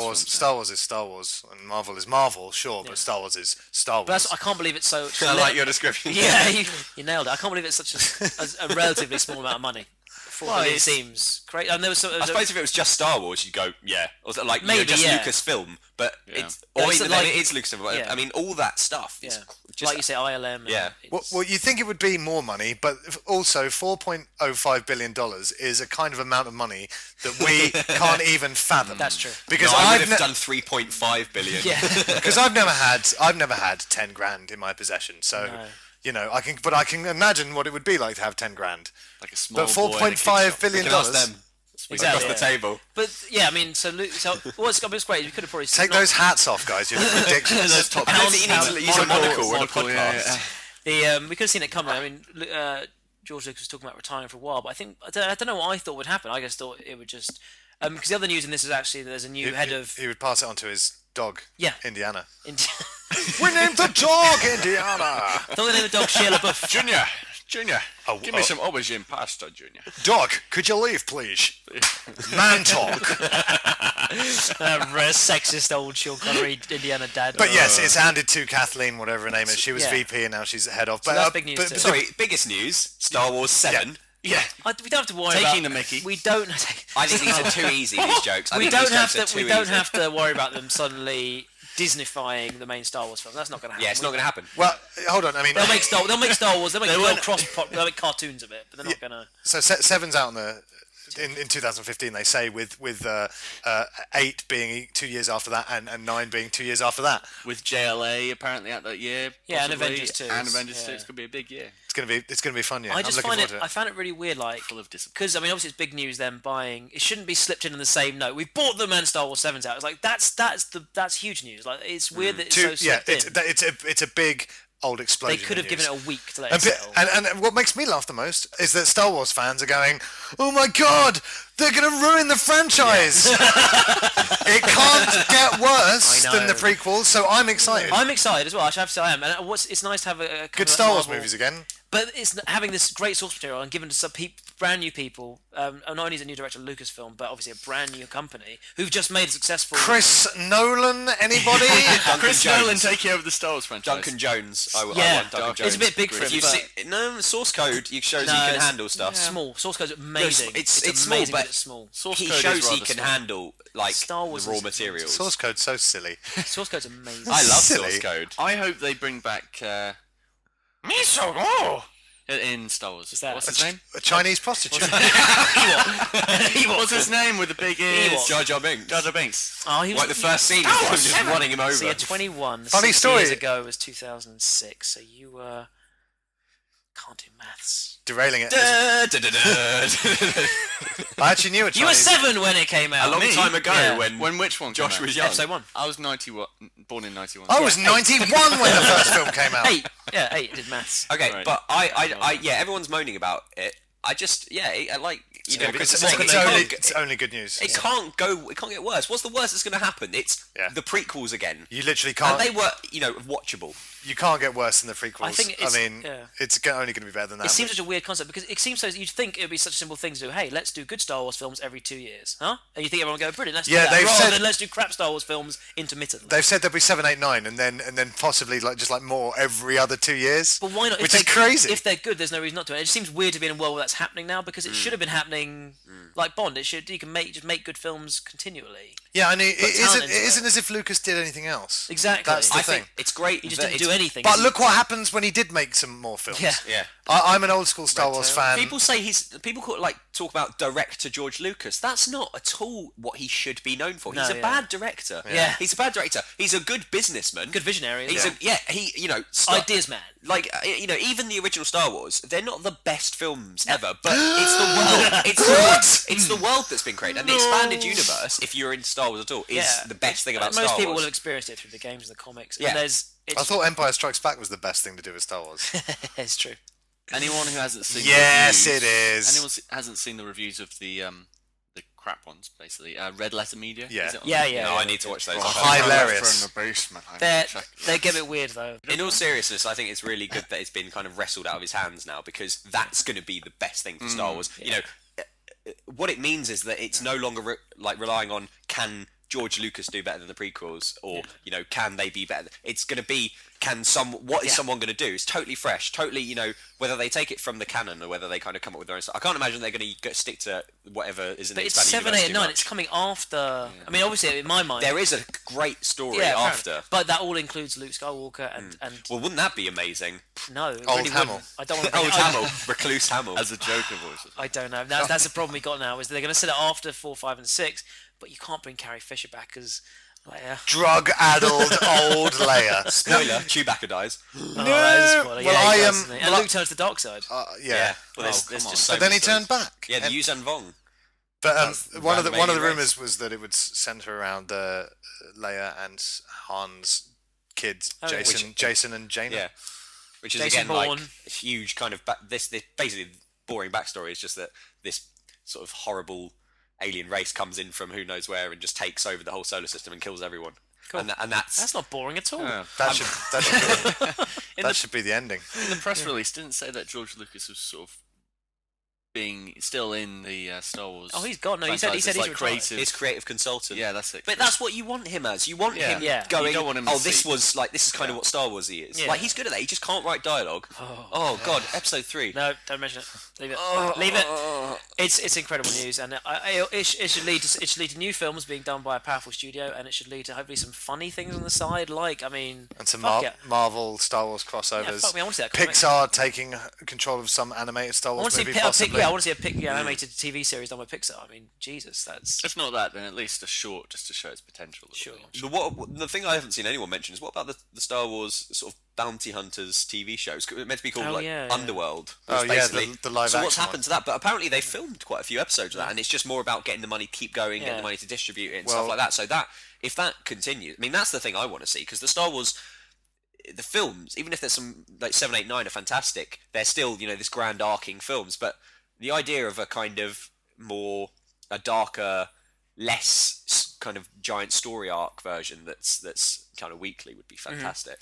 Wars is Star Wars, and Marvel is Marvel, sure, but Star Wars is Star Wars. But that's, I can't believe it's so. I like your description. Yeah, you nailed it. I can't believe it's such a relatively small amount of money. Well, It it's- seems great. And there was some. I suppose if it was just Star Wars, you'd go, yeah. Or like Maybe, just yeah. Lucasfilm, but it's Yeah, or it's even like- then it is Lucasfilm. But yeah. I mean, all that stuff. Yeah, Is just, like you say, ILM. Yeah. Well, you think it would be more money, but also $4.05 billion is a kind of amount of money that we can't even fathom. That's true. Because no, I would I've have done 3.5 billion. Yeah. because I've never had 10 grand in my possession. So No. I can imagine what it would be like to have 10 grand. like a small But boy in a kid's $4.5 shop. billion You can ask them Exactly. across the table. But yeah, I mean, so what's great? You could have probably Take not- those hats off, guys. You look ridiculous. I don't think you need to use a monocle in a podcast. We could have seen it coming. I mean, George Lucas was talking about retiring for a while, but I don't know what I thought would happen. I just thought it would just Because the other news in this is actually that there's a new head of. He would pass it on to his dog. Yeah. Indiana. In- We named the dog Indiana. Don't they name the dog Shia LaBeouf? Junior, give me some aubergine pasta, Junior. Dog, could you leave, please? Man talk. Sexist old Sean Connery Indiana dad. But yes, it's handed to Kathleen, whatever her name is. She was Yeah. VP and now she's head of. So that's big news too. Sorry, biggest news: Star Wars 7. Yeah. We don't have to worry Taking about the mickey. We don't. I think these are too easy. These jokes. I we think don't these have jokes to. are We too don't easy. have to worry about them suddenly Disneyfying the main Star Wars film. That's not going to happen. Yeah, it's not going to happen. Well, hold on. I mean, They'll make Star Wars. They'll make cartoons of it, but they're not Yeah. going to. so Seven's out in 2015. They say with 8 being 2 years after that and 9 being 2 years after that. With JLA apparently out that year. Yeah, and possibly, Avengers 2. And Avengers 2. Yeah. It's going to be a big year. It's gonna be fun. Yeah, I I'm just looking find forward it. to I found it really weird, like Full of discipline. because I mean, obviously it's big news. Them buying it shouldn't be slipped in the same note. We bought them and Star Wars 7's out. It's like that's huge news. Like it's weird that it's so yeah, slipped in. it's a big old They explosion. could have in given news. it a week to let it settle. And what makes me laugh the most is that Star Wars fans are going, "Oh my God, they're going to ruin the franchise! It can't get worse I know. than the prequels." So I'm excited. I'm excited as well. Actually, I have to say I am. And it's nice to have a kind Good of Star Wars Marvel- movies again. But it's having this great source material and given to some brand new people. Not only is a new director of Lucasfilm, but obviously a brand new company who've just made a successful. Chris Nolan, anybody? Chris Jones. Nolan taking over the Star Wars franchise. Duncan Jones. I want Duncan Jones. it's a bit big for If him. you but see, no source code, it shows No, he can it's- handle stuff. small source code's amazing. It's amazing, small, but but it's small. Source He code is shows he rather can small. handle like Star Wars the raw is- materials. Source code's so silly. Source code's amazing. I love Silly. source code. I hope they bring back Miso go. in Star Wars. that- What's his name? A Chinese prostitute. What's his name with the big ears? Ewok. Jar Jar Binks. Jar Jar Binks. Oh, he was Like the first scene is them just running him over. So you're 21. Funny 6 story. years ago was 2006. So you can't do maths. Derailing it. Da, da, da, da. I actually knew a You were Chinese. 7 when it came out. A long Me? time ago Yeah. when Which one? Josh came out? was young. Episode 1. I was 91, born in 91. I was 91 when the first film came out. 8. Yeah, 8 did maths. Okay, Right. but I yeah, everyone's moaning about it. I just I like because It's only good news. it can't get worse. What's the worst that's going to happen? It's Yeah. the prequels again. You literally And can't. they were, watchable. You can't get worse than the prequels. I think it's- yeah. it's only going to be better than that. It seems such a weird concept because it seems so. You'd think it would be such a simple thing to do. Hey, let's do good Star Wars films every 2 years, huh? And you think everyone would go, brilliant. Let's Yeah, do that. they've Rather said- than let's do crap Star Wars films intermittently. They've said there'll be 7, 8, 9, and then possibly like more every other 2 years. But why not? Which If is they- crazy. If they're good, there's no reason not to. It just seems weird to be in a world where that's happening now because it should have been happening like Bond. It should. You can make good films continually. Yeah, I mean, talent it into isn't as if Lucas did anything else. Exactly. That's the I thing. think it's great. He just that didn't it's- do anything. But look what happens when he did make some more films. Yeah. Yeah. I'm an old school Star Wars Tail. fan. People say talk about director George Lucas. That's not at all what he should be known for. No, He's a yeah. bad director. Yeah. He's a bad director. He's a good businessman. Good visionary. He's ideas man. Even the original Star Wars, they're not the best films ever, but it's the world. It's the world that's been created, and the expanded universe, if you're in Star Wars at all, is the best thing about most Star people Wars. will have experienced it through the games and the comics. Yeah. And I it's thought Empire Strikes Back was the best thing to do with Star Wars. it's true. Anyone who hasn't seen Yes, the reviews, it is. Anyone hasn't seen the reviews of the crap ones, basically. Red Letter Media. Yeah. Is it on Yeah, there? yeah. No, I need to watch those. Hilarious. In the basement. I They need to check they get a bit weird though. In all seriousness, I think it's really good that it's been kind of wrestled out of his hands now because that's going to be the best thing for Star Wars. What it means is that it's no longer relying on can George Lucas do better than the prequels or can they be better. It's going to be what is someone going to do? It's totally fresh, totally whether they take it from the canon or whether they kind of come up with their own stuff. I can't imagine they're going to stick to whatever is in But the it's expanded 7, universe 8, and too 9. much. It's coming after. I mean, obviously, in my mind, There is a great story apparently. after. But that all includes Luke Skywalker and Well, wouldn't that be amazing? no, it Old really Hamill. wouldn't. I don't want to. Old Hamill, recluse Hamill. As a Joker voice. I don't know. That's the problem we got now is they're going to set it after 4, 5, and 6, but you can't bring Carrie Fisher back as Leia. Drug-addled old Leia. Spoiler: Chewbacca dies. Oh, that is a spoiler. Well, Yeah, I he am. does, doesn't he? And Luke turns to the dark side. Yeah. Well, there's come just on. so But then he many turned stories. back. Yeah, the Yuuzhan Vong. But That's one of the Main rumors was that it would center around Leia and Han's kids, Oh, yeah. Jason and Jaina. Yeah, which is Jason again like Bourne. a huge kind of this basically boring backstory is just that this sort of horrible alien race comes in from who knows where and just takes over the whole solar system and kills everyone. Cool. And that's not boring at all. That should be the ending. In the press release, didn't say that George Lucas was sort of being still in the Star Wars. Oh, he's gone. No, he said franchise he's as, retired. his creative consultant. Yeah, that's it. But that's what you want him as. You want him Yeah. going, You don't want him to this see- was like, this is kind of what Star Wars he is. Yeah. Like, he's good at that. He just can't write dialogue. Oh God, episode 3. No, don't mention it. Leave it. Leave it. It's incredible news, and it should lead to new films being done by a powerful studio, and it should lead to hopefully some funny things on the side. Like, I mean, And some fuck yeah. Marvel, Star Wars Yeah, crossovers. fuck me, I want to see that comic. Pixar taking control of some animated Star I want Wars to see movie, I possibly. want to see a animated TV series done by Pixar. I mean, Jesus, that's If not that, then at least a short just to show its potential. sure. The thing I haven't seen anyone mention is what about the Star Wars sort of bounty hunters TV shows? It's meant to be called yeah. Underworld. Oh, It's yeah, basically- the live So what's action happened to that? But apparently they filmed quite a few episodes of that, and it's just more about getting the money, keep going, getting Yeah. the money to distribute it and Well- stuff like that. So that if that continues, I mean that's the thing I want to see, because the Star Wars. The films, even if there's some like 7, 8, 9 are fantastic, they're still this grand arcing films. But the idea of a kind of a darker, less kind of giant story arc version that's kind of weekly would be fantastic.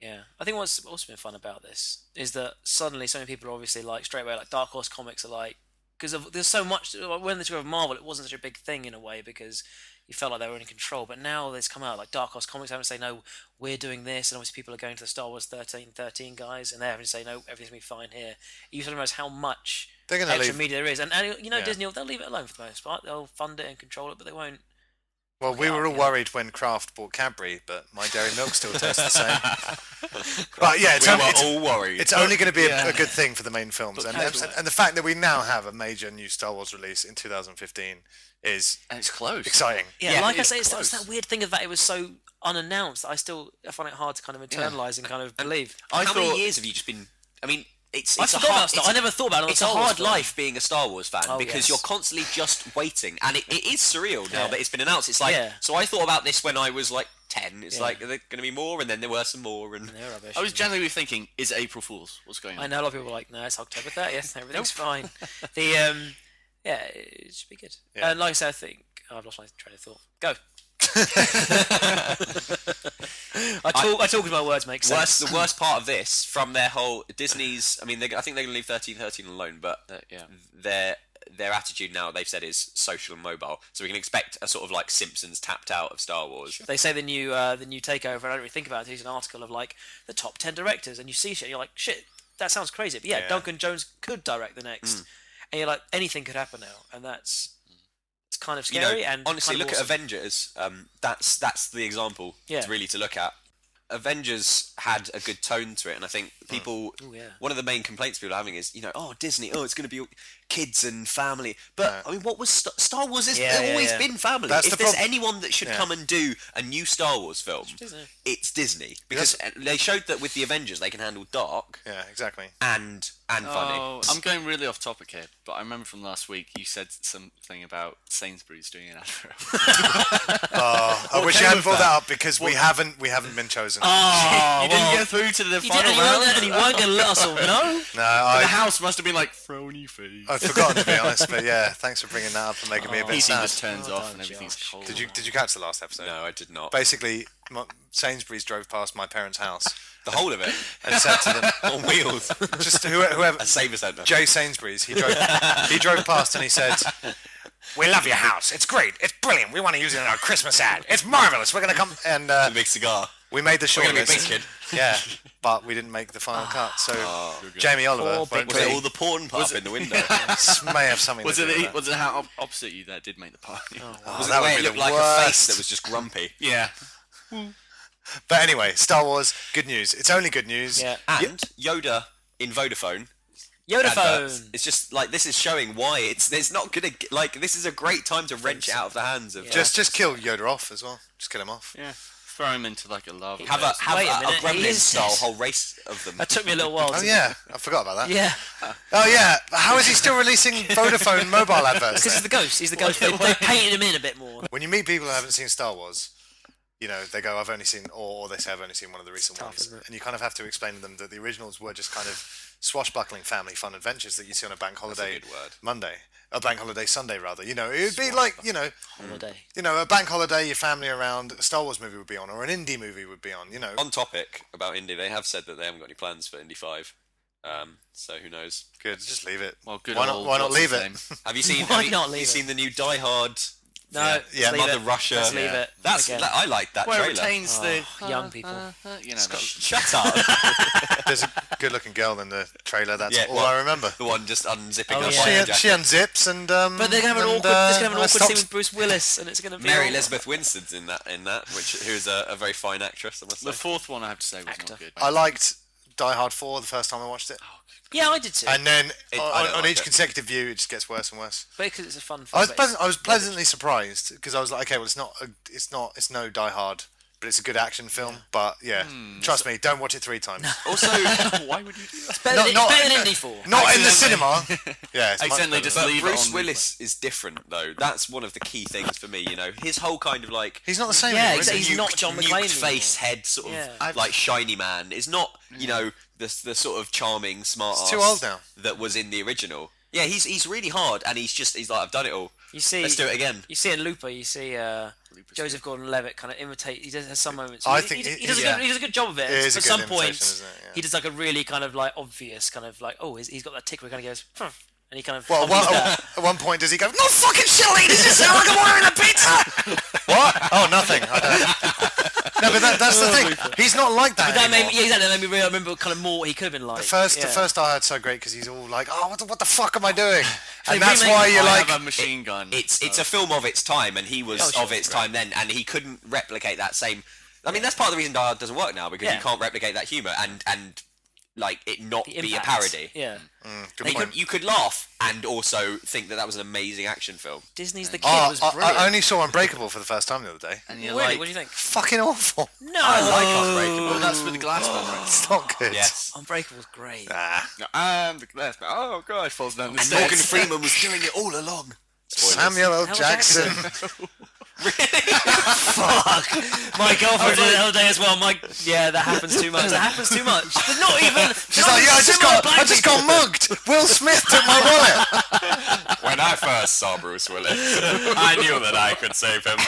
Yeah, I think what's also been fun about this is that suddenly so many people are obviously like straight away like Dark Horse comics are like because there's so much when they took over Marvel it wasn't such a big thing in a way because you felt like they were in control, but now there's come out like Dark Horse comics having to say no, we're doing this, and obviously people are going to the Star Wars 13 guys and they're having to say no, everything's gonna be fine here. You sort of realize how much They're gonna extra leave. media there is, and Yeah. Disney they'll leave it alone for the most part. They'll fund it and control it, but they won't. Well, we Yeah, were all yeah. worried when Kraft bought Cadbury, but my dairy milk still tastes the same. But yeah, We were all worried. it's only going to be a good thing for the main films, and casual. the fact that we now have a major new Star Wars release in 2015 is And it's close. exciting. Yeah, like I it's say, it's close. that weird thing of that it was so unannounced. That I find it hard to kind of internalize and kind of believe. How many years have you just been? I mean, it's a forgot hard. about Star- I never thought about it on It's the a Star Wars hard film. life being a Star Wars fan Oh, because yes. you're constantly just waiting, and it is surreal now Yeah. that it's been announced. It's like Yeah. so. I thought about this when I was like 10. It's Yeah. like are there going to be more, and then there were some more, and They're rubbish. I was genuinely thinking, is it April Fool's? What's going on? I know a lot of people are like, no, it's October 30th. Everything's fine. The yeah, it should be good. Yeah. And like I said, I think I've lost my train of thought. Go. I talk with my words make sense. the worst part of this from their whole Disney's. I mean, I think they're going to leave 1313 alone, but Yeah. their attitude now they've said is social and mobile, so we can expect a sort of like Simpsons tapped out of Star Wars. They say the new takeover. I don't really think about it. It's an article of like the top 10 directors, and you see shit. You're like, shit, that sounds crazy. But yeah, Duncan Jones could direct the next, and you're like, anything could happen now, and that's it's kind of scary. And honestly, kind of look awesome. at Avengers. That's the example Yeah. to look at. Avengers had a good tone to it, and I think people. Ooh, yeah. One of the main complaints people are having is, Disney. Oh, it's going to be kids and family. But I mean, what was Star Wars? Has always been family. That's if the there's prob- anyone that should come and do a new Star Wars film, Disney. it's Disney, because they showed that with the Avengers they can handle dark Yeah, exactly. and funny. Oh, I'm going really off topic here, but I remember from last week you said something about Sainsbury's doing an advert. I wish you hadn't brought that up because we haven't been chosen. Oh, you didn't get through to the you final didn't, round. and you weren't going to let us all know. No, The house must have been like Frony face. I'd forgotten to be honest, but yeah, thanks for bringing that up and making me a bit Heating sad. just turns off and don't, everything's Josh. cold. Did you catch the last episode? No, I did not. Basically, Sainsbury's drove past my parents' house The whole of it and said to them, on wheels. just whoever, A Saver Centre. Jay Sainsbury's, he drove past and he said, "We love your house. It's great. It's brilliant. We want to use it in our Christmas ad. It's marvelous. We're gonna come." And A big cigar. we made the short We're gonna be list. big kid. Yeah, but we didn't make the final cut. So Jamie Oliver Poor won't big Was it be- all the porn part in the window? may have something. Was to do with it that. was it how opposite you that did make the party? Was it that the would way be it the looked like a worst. face that was just grumpy? Yeah. But anyway, Star Wars, good news. It's only good news. Yeah. And Yoda in Vodafone. Yoda adverts. phone. It's just like this is showing why it's not gonna like this is a great time to wrench it out of the hands of Just kill Yoda off as well. Just kill him off. Yeah. Throw him into like a lava. have bed. a Wait a minute, he gremlin is- style whole race of them. That took me a little while. Oh to- yeah, I forgot about that. Yeah. Oh yeah, how is he still releasing Vodafone mobile adverts? Because he's then? the ghost. He's the ghost. They painted him in a bit more. When you meet people who haven't seen Star Wars, they go, I've only seen, or they say, I've only seen one of the recent tough, ones. isn't it? And you kind of have to explain to them that the originals were just kind of swashbuckling family fun adventures that you see on a bank holiday good word. Monday. A bank holiday Sunday, rather. It would be like, Holiday. a bank holiday, your family around, a Star Wars movie would be on, or an indie movie would be on, On topic about Indy, they have said that they haven't got any plans for Indy 5. So who knows? Good, just leave it. Well, good. Why not leave it? Have you seen? Why have not you, leave you it? seen the new Die Hard? No, Yeah, leave Mother it. Russia. Let's leave it. That's Again. I like that Where it trailer. retains the Young people. Shut up. There's a good-looking girl in the trailer. That's Yeah, all well, I remember. The one just unzipping Oh, her yeah. biker She jacket. unzips and. But they're gonna have an awkward scene with Bruce Willis, and it's gonna be Mary all- Elizabeth Winstead's in that, who's a very fine actress, I must say. The fourth one, I have to say, was Actor. not good. I liked Die Hard 4 the first time I watched it, Yeah, I did too. and then I on don't like each it. consecutive view, it just gets worse and worse. Because it's a fun I film. was pleasantly surprised because I was like, okay, well, it's no Die Hard, but it's a good action film. But yeah, trust me, don't watch it 3 times. Also, why would you do that? It's better than Indy 4. Not in the Accidentally. cinema. Yeah, it's much Accidentally better. just But leave Bruce it on. Willis is different, though. That's one of the key things for me. His whole kind of like He's not the same. Yeah, anymore, is exactly. he? He's not John McClane nuked face anymore. head sort of Yeah. like shiny man. Is not the sort of charming smart. He's too old now. That was in the original. Yeah, he's really hard, and he's like, I've done it all. You see, Let's do it again. You see in Looper, you see Joseph Gordon-Levitt kind of imitate. He has some moments. I he, think he does a good job of it. It is a At good some imitation, points, isn't it? Yeah. he does like a really kind of like obvious kind of like, oh, he's got that tick where he kind of goes, and he kind of. Well, copies that. at one point, does he go, "No fucking shit, lady, does it sound like I'm ordering a pizza?" What? Oh, nothing. I don't. No, but that's the thing. He's not like that. But that made anymore. me, yeah, exactly. That made me really remember kind of more what he could have been like. The first I heard so great because he's all like, "Oh, what the fuck am I doing?" And They that's remake why it. you're I like, have a machine gun. It's a film of its time, and he was Oh, sure. of its time then, and he couldn't replicate that same. I mean, that's part of the reason Die Hard doesn't work now because Yeah. you can't replicate that humor and like it not The be a impact. parody. Yeah. good point. You could laugh and also think that was an amazing action film. Disney's The Kid Oh, was brilliant. I only saw Unbreakable for the first time the other day. and you're Really? like, What do you think? Fucking awful. No. I like Unbreakable. oh, that's with the glass man, right? It's not good. Yes. Unbreakable's great. Ah, And the glass man. Oh gosh, falls down the And stairs. Morgan Freeman was doing it all along. Spoilers. Samuel L. L. Jackson. Fuck. My girlfriend did it the other day as well. Yeah, that happens too much. That happens too much. But not even. She's like, "Yeah, I just got mugged. Will Smith took my wallet." When I first saw Bruce Willis, I knew that I could save him.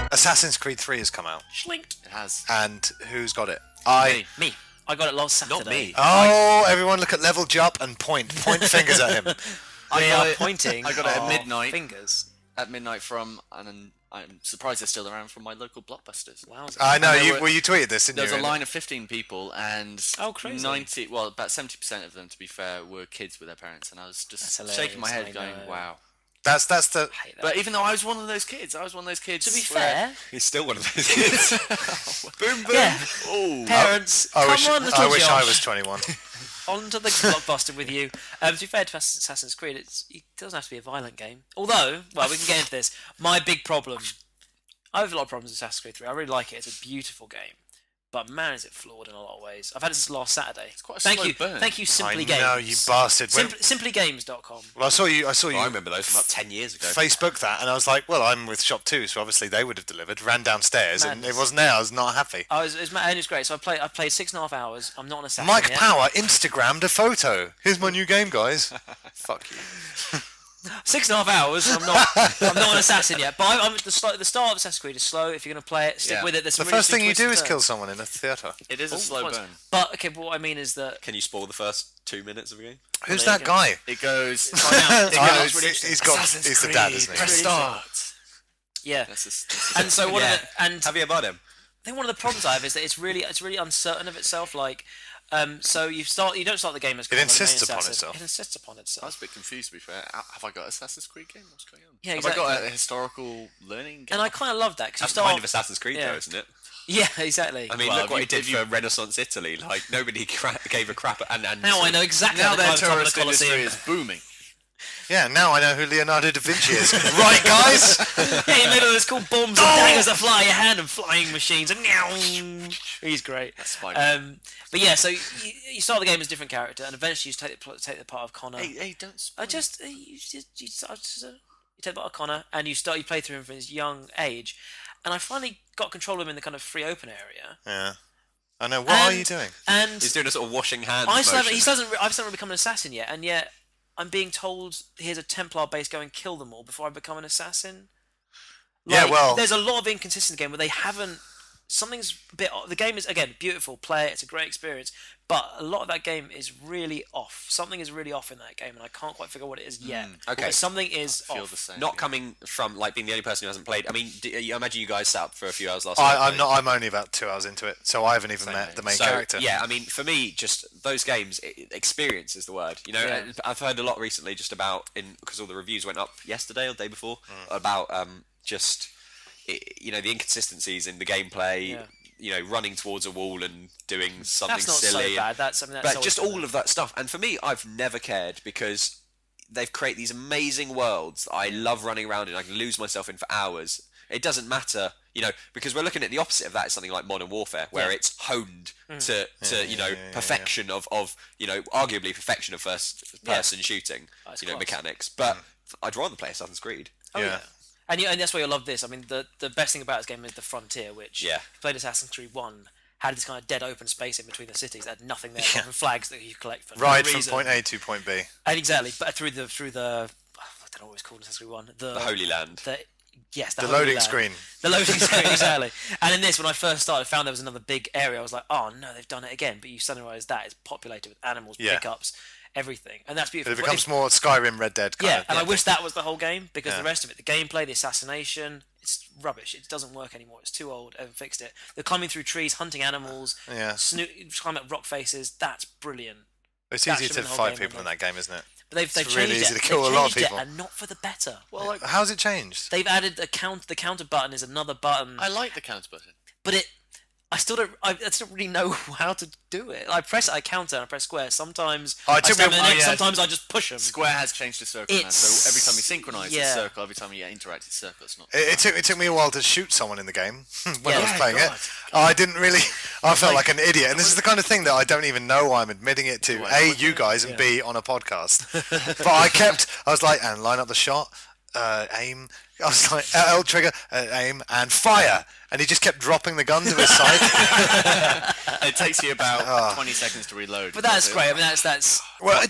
Assassin's Creed 3 has come out, Schlinked. It has. and who's got it? Me. I got it last Saturday. Not me. Oh, everyone look at Level Jupp and point fingers at him. They got are it- pointing. I got it at our midnight. Fingers. At midnight and I'm surprised they're still around from my local Blockbusters. Wow. I know, And there you tweeted this, didn't There you? was a line of 15 people, and Oh, crazy. about 70% of them, to be fair, were kids with their parents, and I was just That's shaking my hilarious, head, I going, know. "Wow!" That's the. I hate that. But even though I was one of those kids, to be where- fair, He's still one of those kids. Boom, boom. yeah. Oh, Parents, I come wish on, little I wish I Josh. was 21. Onto the blockbuster with you. To be fair to Assassin's Creed, it doesn't have to be a violent game. Although, well, we can get into this. My big problem, I have a lot of problems with Assassin's Creed 3. I really like it. It's a beautiful game. But man, is it flawed in a lot of ways. I've had it since last Saturday. It's quite a Thank slow you, burn. thank you, Simply Games. know, you bastard. When- Simplygames.com. Well, I saw you. I remember those from about 10 years ago. Facebook that, and I was like, well, I'm with Shop 2, so obviously they would have delivered. Ran downstairs, and Madness. it wasn't there. I was not happy. It was great. So I played 6.5 hours. I'm not an assassin Mike yet. Power Instagrammed a photo. Here's my new game, guys. Fuck you. 6.5 hours. I'm not an assassin yet. But I'm the start of Assassin's Creed is slow. If you're going to play it, stick Yeah. with it. There's The some really first thing you twists do and is turns. kill someone in a theatre. it is a slow Once. burn. But okay, but what I mean is that Can you spoil the first 2 minutes of the game? Who's there you that go. guy? It goes. I know, it's really He's the dad, isn't he? Press start. Yeah. And so one Yeah. of the and Javier Bardem. I think one of the problems I have is that it's really uncertain of itself. Like, so you don't start the game as kind of an insists main upon assassin. itself. It insists upon I itself. was a bit confused, to be fair. Have I got an Assassin's Creed game? What's going on? Yeah, Have I got exactly. a historical learning game? And I kind of love that because you That's start. kind of Assassin's Creed, yeah. though, isn't it? Yeah, exactly. I mean, Well, look what he if did you- for Renaissance Italy. Like, nobody gave a crap. And Now I know exactly Now how to their climb the top of tourist the industry Colosseum. is booming. Yeah, now I know who Leonardo da Vinci is. Right, guys? Yeah, he made all those cool bombs and daggers that fly your hand and flying machines and he's great. That's Spider-Man. But yeah, so you start the game as a different character and eventually you take the part of Connor. Hey, don't spoil. You take the part of Connor and you play through him from his young age, and I finally got control of him in the kind of free open area. Yeah. I know. What are you doing? And he's doing a sort of washing hands I motion. still haven't become an assassin yet, and yet I'm being told here's a Templar base, go and kill them all before I become an assassin. Yeah, well- there's a lot of inconsistency in the game where they haven't. Something's a bit. The game is again beautiful, play it. It's a great experience, but a lot of that game is really off. Something is really off in that game, and I can't quite figure out what it is yet. Okay. But something is feel off. the same. Not coming from like being the only person who hasn't played. I mean, I imagine you guys sat up for a few hours last night. I'm not. I'm only about 2 hours into it, so I haven't even met the main character. Yeah, I mean, for me, just those games, experience is the word. You know, Yeah. and I've heard a lot recently just about because all the reviews went up yesterday or the day before about just the inconsistencies in the gameplay. Yeah. You know, running towards a wall and doing something That's not silly. so bad. That's something that's But always just been all of that stuff. And for me, I've never cared because they've created these amazing worlds that I love running around in. I can lose myself in for hours. It doesn't matter, because we're looking at the opposite of that. It's something like Modern Warfare, where it's honed to perfection of arguably perfection of first person shooting, That's class. mechanics. But I'd rather play Assassin's Creed. Oh, Yeah. And that's why you'll love this. I mean, the best thing about this game is the frontier, which Yeah. if you played Assassin's Creed 1, had this kind of dead open space in between the cities. That had nothing there apart from flags that you collect for Right no from reason. point A to point B. And exactly, but through the I don't know what it's called in Assassin's Creed 1. The Holy Land. The The Holy loading Land. screen. The loading screen, exactly. And in this, when I first started, I found there was another big area. I was like, oh no, they've done it again. But you suddenly realise that it's populated with animals, Yeah. pickups, everything. And that's beautiful. It becomes more Skyrim, Red Dead kind Yeah, of. and I wish that was the whole game because Yeah. the rest of it, the gameplay, the assassination, it's rubbish. It doesn't work anymore. It's too old. I haven't fixed it. The climbing through trees, hunting animals, Yeah. climbing up rock faces. That's brilliant. It's that easy should to be the whole fight game, people in wouldn't that game, isn't it? But they've It's changed really easy it. to They've kill a lot of changed it, people. and not for the better. Well, How's it changed? they've added the counter button is another button, I like the counter button. but I still don't really know how to do it. I press I counter and I press square. Sometimes Oh, it I took stab me- in the oh, neck, yeah. sometimes I just push them. Square has changed to circle now, so It's- every time you synchronise, yeah. it's circle. Every time you interact, it's circle. It's not. It took me a while to shoot someone in the game when I was Yeah, playing God. it. I didn't really. I felt like an idiot, and this is the kind of thing that I don't even know why I'm admitting it to you guys and B on a podcast. But I was like, and line up the shot, aim. I was like, L trigger, aim, and fire. And he just kept dropping the gun to his side. It takes you about Ah. 20 seconds to reload. But that's great. I mean, that's Well,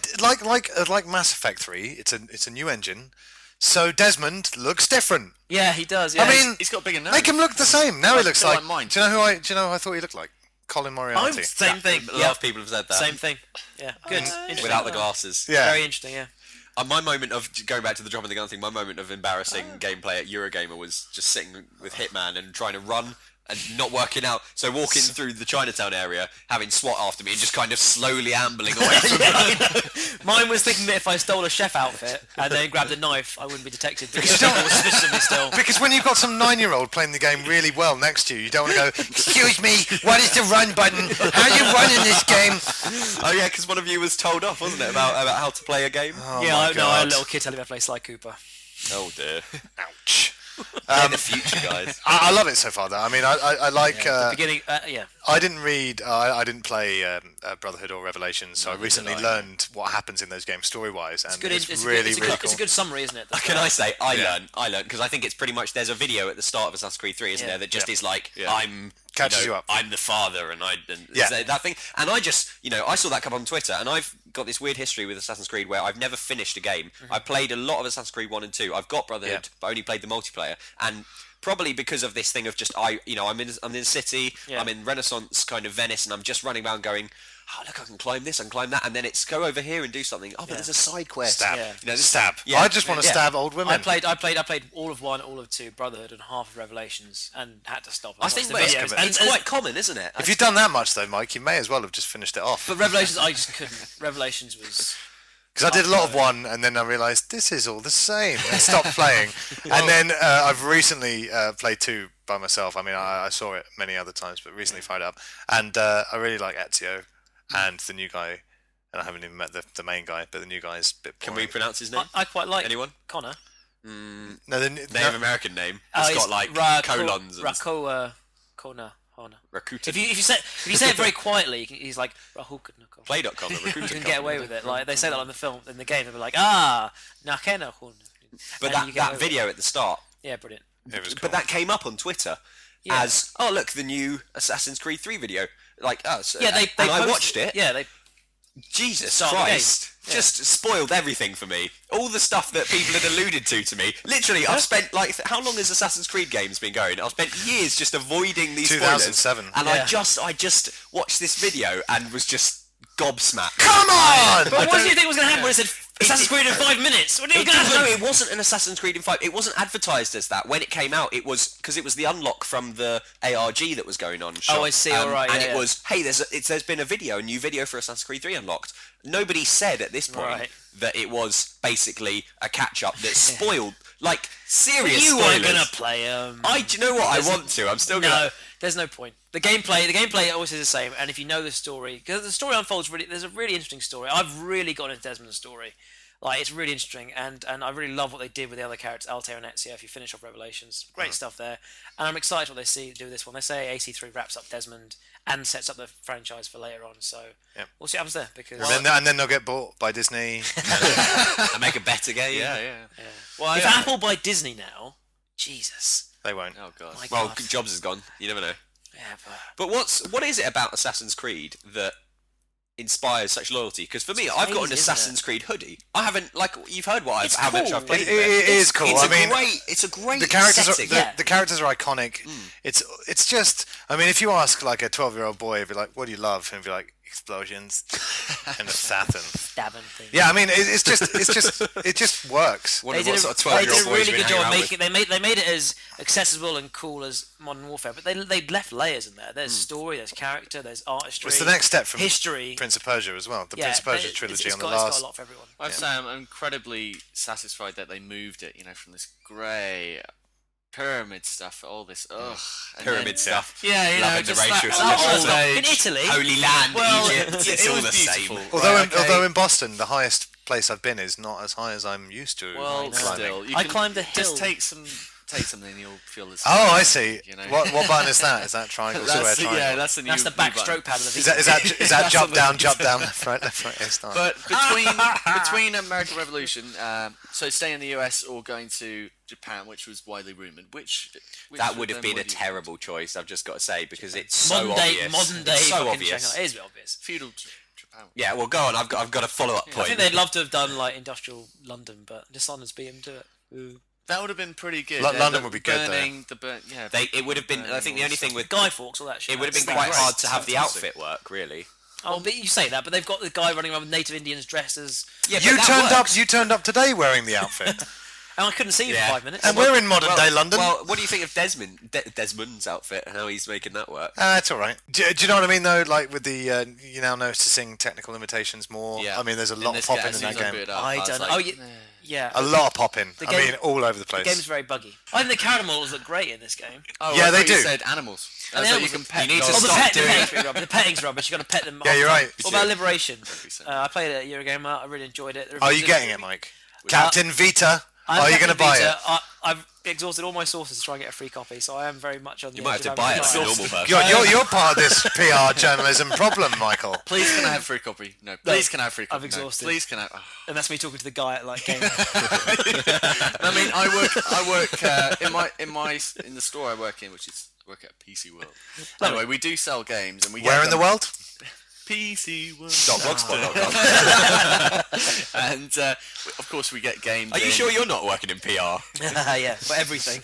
like Mass Effect 3, it's a new engine, so Desmond looks different. yeah, he does. Yeah. I mean, He's got a bigger nose. make him look the same. Now he looks feel like. like mine. Do you know who I thought he looked like? Colin Moriarty. same thing. A lot Yeah, of people have said that. same thing. Yeah, good. Interesting. Without the glasses. Yeah. Very interesting. Yeah. My moment of going back to the dropping the gun thing, my moment of embarrassing gameplay at Eurogamer was just sitting with Hitman and trying to run and not working out. So walking through the Chinatown area, having SWAT after me, and just kind of slowly ambling away from them. Mine was thinking that if I stole a chef outfit and then grabbed a knife, I wouldn't be detected. Because you don't- people were suspicious of me still. Because when you've got some 9-year-old playing the game really well next to you, you don't want to go, excuse me, what is the run button? How you run in this game? Oh yeah, because one of you was told off, wasn't it, about how to play a game? Oh Yeah, my I had a God. little kid telling me how to play Sly Cooper. Oh dear. Ouch. In the future, guys. I love it so far, though. I mean, I like... The beginning, yeah. I didn't read. I didn't play Brotherhood or Revelations, so I recently learned what happens in those games story-wise, and it's really cool. It's a good summary, isn't it? Can I say I learned because I think it's pretty much there's a video at the start of Assassin's Creed 3, isn't Yeah. there, that just is like I'm Catches you up. I'm the father, and Yeah. that thing, and I just I saw that come on Twitter, and I've got this weird history with Assassin's Creed where I've never finished a game. I played a lot of Assassin's Creed 1 and 2. I've got Brotherhood, but only played the multiplayer, and probably because of this thing of just I'm in the city, Yeah. I'm in Renaissance kind of Venice, and I'm just running around going, oh look, I can climb this, I can climb that, and then it's go over here and do something. Oh, but there's a side quest. Stab. Yeah. This Stab. Yeah. I just want to stab old women. I played all of 1, all of 2, Brotherhood, and half of Revelations, and had to stop. I think the but videos. it's quite common, isn't it? If you've done that much, though, Mike, you may as well have just finished it off. But Revelations, I just couldn't. Revelations was Because I did a lot of one, and then I realised this is all the same, and stopped playing. And then I've recently played 2 by myself. I mean, I saw it many other times, but recently fired up. And I really like Ezio and the new guy. And I haven't even met the main guy, but the new guy is a bit boring. Can we pronounce his name? I quite like Anyone? Connor. No, the Native American name. It's got like colons. Kona. Rakuten. If you say it very quietly, he's like Rahuknako. Play.com. You Rakuten. can get away with it. Like they say that on the film, in the game, they'll be like, Nakena. But that video at the start. Yeah, brilliant. It was cool. But that came up on Twitter as, oh look, the new Assassin's Creed 3 video. Like us. Yeah, they I watched it. Yeah, Jesus Start the Christ. game. Just spoiled everything for me. All the stuff that people had alluded to me. Literally, I've spent how long has Assassin's Creed games been going? I've spent years just avoiding these 2007. spoilers. And I just watched this video and was just gobsmacked. Come on! But what do you think was going to happen when it said Assassin's Creed in 5 minutes? What do you think was No, going to happen? it wasn't an Assassin's Creed in 5. It wasn't advertised as that. When it came out, it was because it was the unlock from the ARG that was going on. Oh, I see. All right. And yeah, it was, hey, there's been a new video for Assassin's Creed 3 unlocked. Nobody said at this point that it was basically a catch-up that spoiled, like, serious You spoilers. weren't going to play Do you know what? I want to. I'm still going to... No, there's no point. The gameplay always is the same, and if you know the story, because the story unfolds there's a really interesting story. I've really got into Desmond's story. Like, it's really interesting, and I really love what they did with the other characters, Altair and Ezio, if you finish off Revelations. Great stuff there. And I'm excited what they do with this one. They say AC3 wraps up Desmond and sets up the franchise for later on, so we'll see what happens there. Because And then they'll get bought by Disney. and make a better game. Yeah. Well, if Apple buy Disney now, Jesus. They won't. Oh god. My Well, God. Jobs is gone. You never know. Yeah, But what is it about Assassin's Creed that inspires such loyalty? Because for me, I've got an crazy, isn't Assassin's Creed hoodie. I haven't, like, you've heard how cool. much I've played It is cool. It's a great The characters setting. the characters are iconic. It's just, I mean, if you ask like a 12-year-old boy, he'd be like, "What do you love?" and he'd be like, "Explosions and assassins." stabbing thing. Yeah, I mean, it just works. Wonder They what did sort of they 12-year-old did a boys really we good hang job around making. They made it as accessible and cool as Modern Warfare, but they left layers in there. There's story, there's character, there's artistry. It's the next step from history. Prince of Persia as well. The Prince of Persia trilogy on the It's got last. a lot for everyone. I'd say I'm incredibly satisfied that they moved it, from this grey pyramid stuff, all this and Pyramid then- stuff. Yeah, Loving the just racial that slurs. old age. In Italy, Holy Land, Well, Egypt, it's it all was the beautiful. same. Although in Boston, the highest place I've been is not as high as I'm used to. Well, climbing. still, you I can climbed the hill. Just take something, and you'll feel the same. Oh, I see. You know? What button is that? Is that triangle? Square, That's triangle? yeah, that's the new. That's the new button. backstroke pad of the Is video. that That's jump something. down, left, right? It's not. But between American Revolution, so staying in the US or going to Japan, which was widely rumored, which That of would have them been a would you- terrible choice, I've just got to say, because it's so modern obvious. day It's so fucking obvious. Shanghai. It is a bit obvious. feudal Japan. Yeah, well, go on. I've got a follow-up I point. think they'd love to have done like industrial London, but just London's beat them to it. That would have been pretty good. London would be good, though. It would have been. I think the only thing with Guy Fawkes, all that shit. it would have been been quite great. hard to have the Fantastic. outfit work, really. Oh, but you say that, but they've got the guy running around with native Indians dressed as. Yeah, you but that turned up. works. You turned up today wearing the outfit, And I couldn't see you Yeah. for 5 minutes. and we're in modern day London. Well, what do you think of Desmond's outfit and how he's making that work? It's all right. Do you know what I mean, though? Like with the, you're now noticing technical limitations more. Yeah. I mean, there's a In lot this popping game, in as that soon as I game. boot up, I was don't know. like, Oh, yeah. A lot of popping. The I game- mean, all over the The place. game's very buggy. I think the character models look great in this game. Oh, Yeah, I they thought you do. said animals. And That's the what you animals- can pet. You need to dogs. Oh, stop the doing petting's really rubbish. The petting's rubbish. You got to pet them. Yeah, you're right. What about Liberation? so. I played it a year ago. I really enjoyed it. Are you getting it, Mike? Captain Vita. Are you going to buy it? I've exhausted all my sources to try and get a free copy, so I am very much on the You might edge have to of buy having it to like a buy normal person. You're part of this PR journalism problem, Michael. Please can I have free copy? No, please can I have free copy? I've exhausted. No, please can I? And that's me talking to the guy at like game. I mean, I work in the store I work in, which is work at PC World. Anyway, we do sell games, and we Where get in the them- world? PC World. .blogspot.com. And of course, we get games. Are you in. sure you're not working in PR? Yeah, for everything.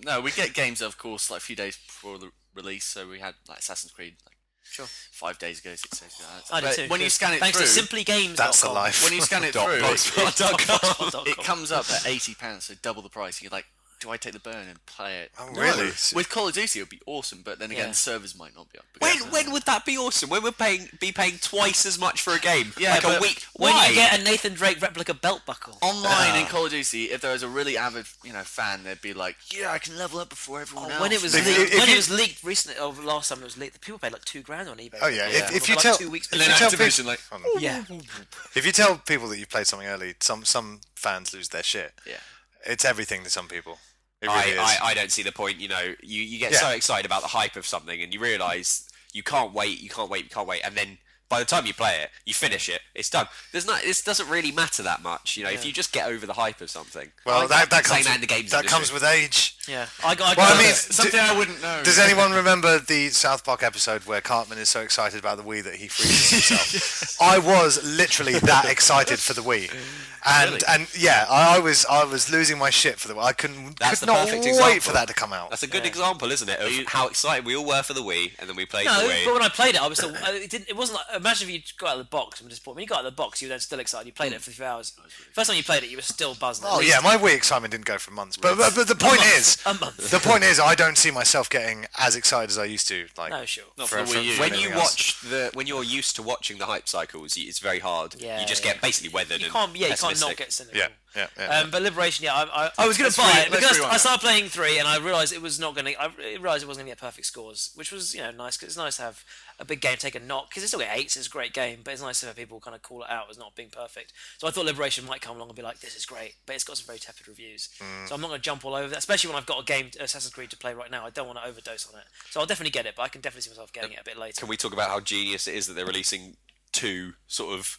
No, we get games, of course, like a few days before the release. So we had like Assassin's Creed, Sure. 5 days ago, 6 days ago. I do But too. when you scan it Thanks through, to simplygames.com. That's the life. when you scan it through, Blogspot.com. it comes up at £80, so double the price. You're like, do I take the burn and play it? Oh, really? With Call of Duty, it would be awesome, but then again, Yeah. servers might not be up. When would that be awesome? When we're paying twice as much for a game? Yeah, like a but week. When Why? you get a Nathan Drake replica belt buckle. Online in Call of Duty, if there was a really avid, fan, they'd be like, "Yeah, I can level up before everyone else." When it was If leaked, you- when it was leaked recently, or last time it was leaked, people paid like $2,000 on eBay. Oh yeah. Yeah. If For you like tell 2 weeks and then if you tell Activision, people- like, yeah, if you tell people that you've played something early, some fans lose their shit. yeah. It's everything to some people. It really is. I don't see the point. You get Yeah. so excited about the hype of something, and you realise you can't wait, and then by the time you play it, you finish it, it's done. This doesn't really matter that much. If you just get over the hype of something. Well, I've that been saying comes that in the games that industry. comes with age. yeah. Well, I mean, Something I wouldn't know. Does anyone remember the South Park episode where Cartman is so excited about the Wii that he freezes himself? I was literally that excited for the Wii, and yeah, I was losing my shit for the Wii. I could That's not the perfect wait example. for that to come out. That's a good example, isn't it, of how excited we all were for the Wii, and then we played No, the Wii. but when I played it, I was still. It wasn't like. Imagine if you got out of the box. I'm just. When you got out of the box, you were then still excited. You played it for a few hours. First time you played it, you were still buzzing. Oh yeah, my Wii excitement didn't go for months. But the point is, a month. the point is, I don't see myself getting as excited as I used to. Like, No, sure. Not for the Wii U. When you anything else. when you're used to watching the hype cycles, it's very hard. Yeah, you just yeah. get basically weathered You and can't. Yeah, you can't not pessimistic. get cynical. yeah. But Liberation, yeah, I was going to buy it let's because rewind I that. started playing 3 and I realised it was not going to. I realised it wasn't going to get perfect scores, which was nice because it's nice to have a big game take a knock because it's still get 8s. It's a great game, but it's nice to have people kind of call it out as not being perfect. So I thought Liberation might come along and be like, this is great, but it's got some very tepid reviews. So I'm not going to jump all over that, especially when I've got a game Assassin's Creed to play right now. I don't want to overdose on it, so I'll definitely get it, but I can definitely see myself getting it a bit later. Can we talk about how genius it is that they're releasing 2 sort of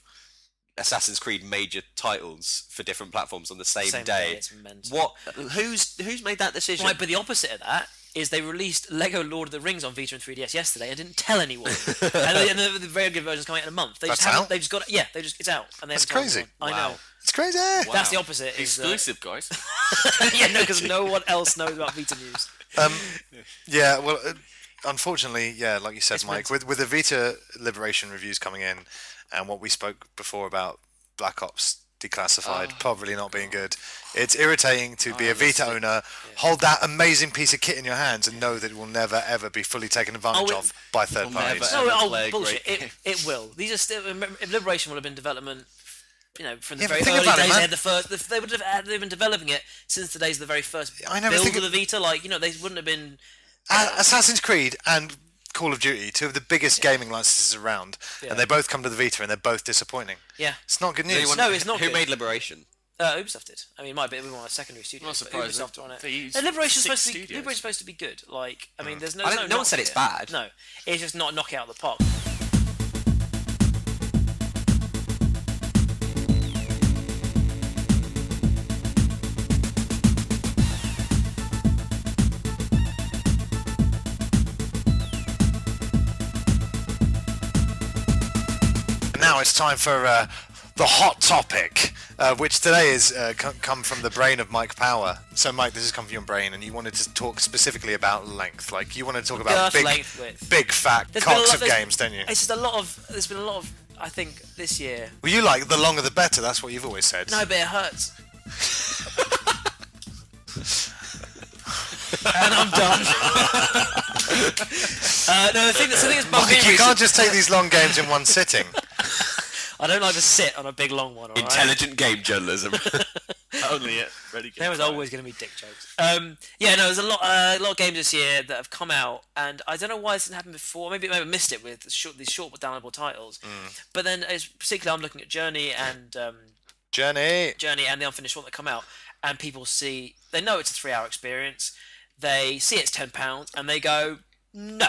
Assassin's Creed major titles for different platforms on the same day? It's mental. What? Who's made that decision? Right, but the opposite of that is they released Lego Lord of the Rings on Vita and 3DS yesterday and didn't tell anyone. and the very good version's coming out in a month. They just That's haven't. out? They just got it. Yeah, it's out. And they That's haven't told crazy. anyone. I know. It's crazy. That's the opposite. Is, Exclusive, guys. yeah, no, because no one else knows about Vita news. Yeah, well, unfortunately, yeah, like you said, It's Mike, mental. with the Vita Liberation reviews coming in, and what we spoke before about Black Ops Declassified probably not being good, it's irritating to be a Vita owner, hold that amazing piece of kit in your hands, and know that it will never ever be fully taken advantage Oh, of by third will never parties. ever No, play a bullshit. great game. It will. These are still. Liberation will have been development. From the Yeah, but very think early about it, days, man. they had the first. They would have. They've been developing it since the days of the very first I never build think of the Vita. Like they wouldn't have been. Assassin's Creed and Call of Duty, 2 of the biggest gaming licenses around, Yeah. and they both come to the Vita, and they're both disappointing. Yeah. It's not good news. No, it's not. Who good. made Liberation? Ubisoft did. I mean, it might be one of the secondary studios. Not but surprised Ubisoft are on it. they use And Liberation's 6 supposed to be. studios. Liberation's supposed to be good. Like, I mean, there's no. I don't- no one said knock it's here. bad. No, it's just not knock it out of the park. Now it's time for the hot topic, which today is come from the brain of Mike Power. So, Mike, this has come from your brain, and you wanted to talk specifically about length. Like, you wanted to talk about Girth, length, width. big fat There's been a cocks lot- of there's- games, don't you? It's just a lot of. There's been a lot of. I think this year. Well, you like the longer the better. That's what you've always said. No, but it hurts. And I'm done. No, the thing that's bugged me Mike, you recently- can't just take these long games in one sitting. I don't like to sit on a big long one. All right? Intelligent game journalism. Only it. Ready. There was always going to be dick jokes. Yeah, no, there's a lot of games this year that have come out, and I don't know why this didn't happen before. Maybe I missed it with these short but downloadable titles. But then, particularly, I'm looking at Journey and the Unfinished One that come out, and people they know it's a 3-hour experience. They see it's £10, and they go, no,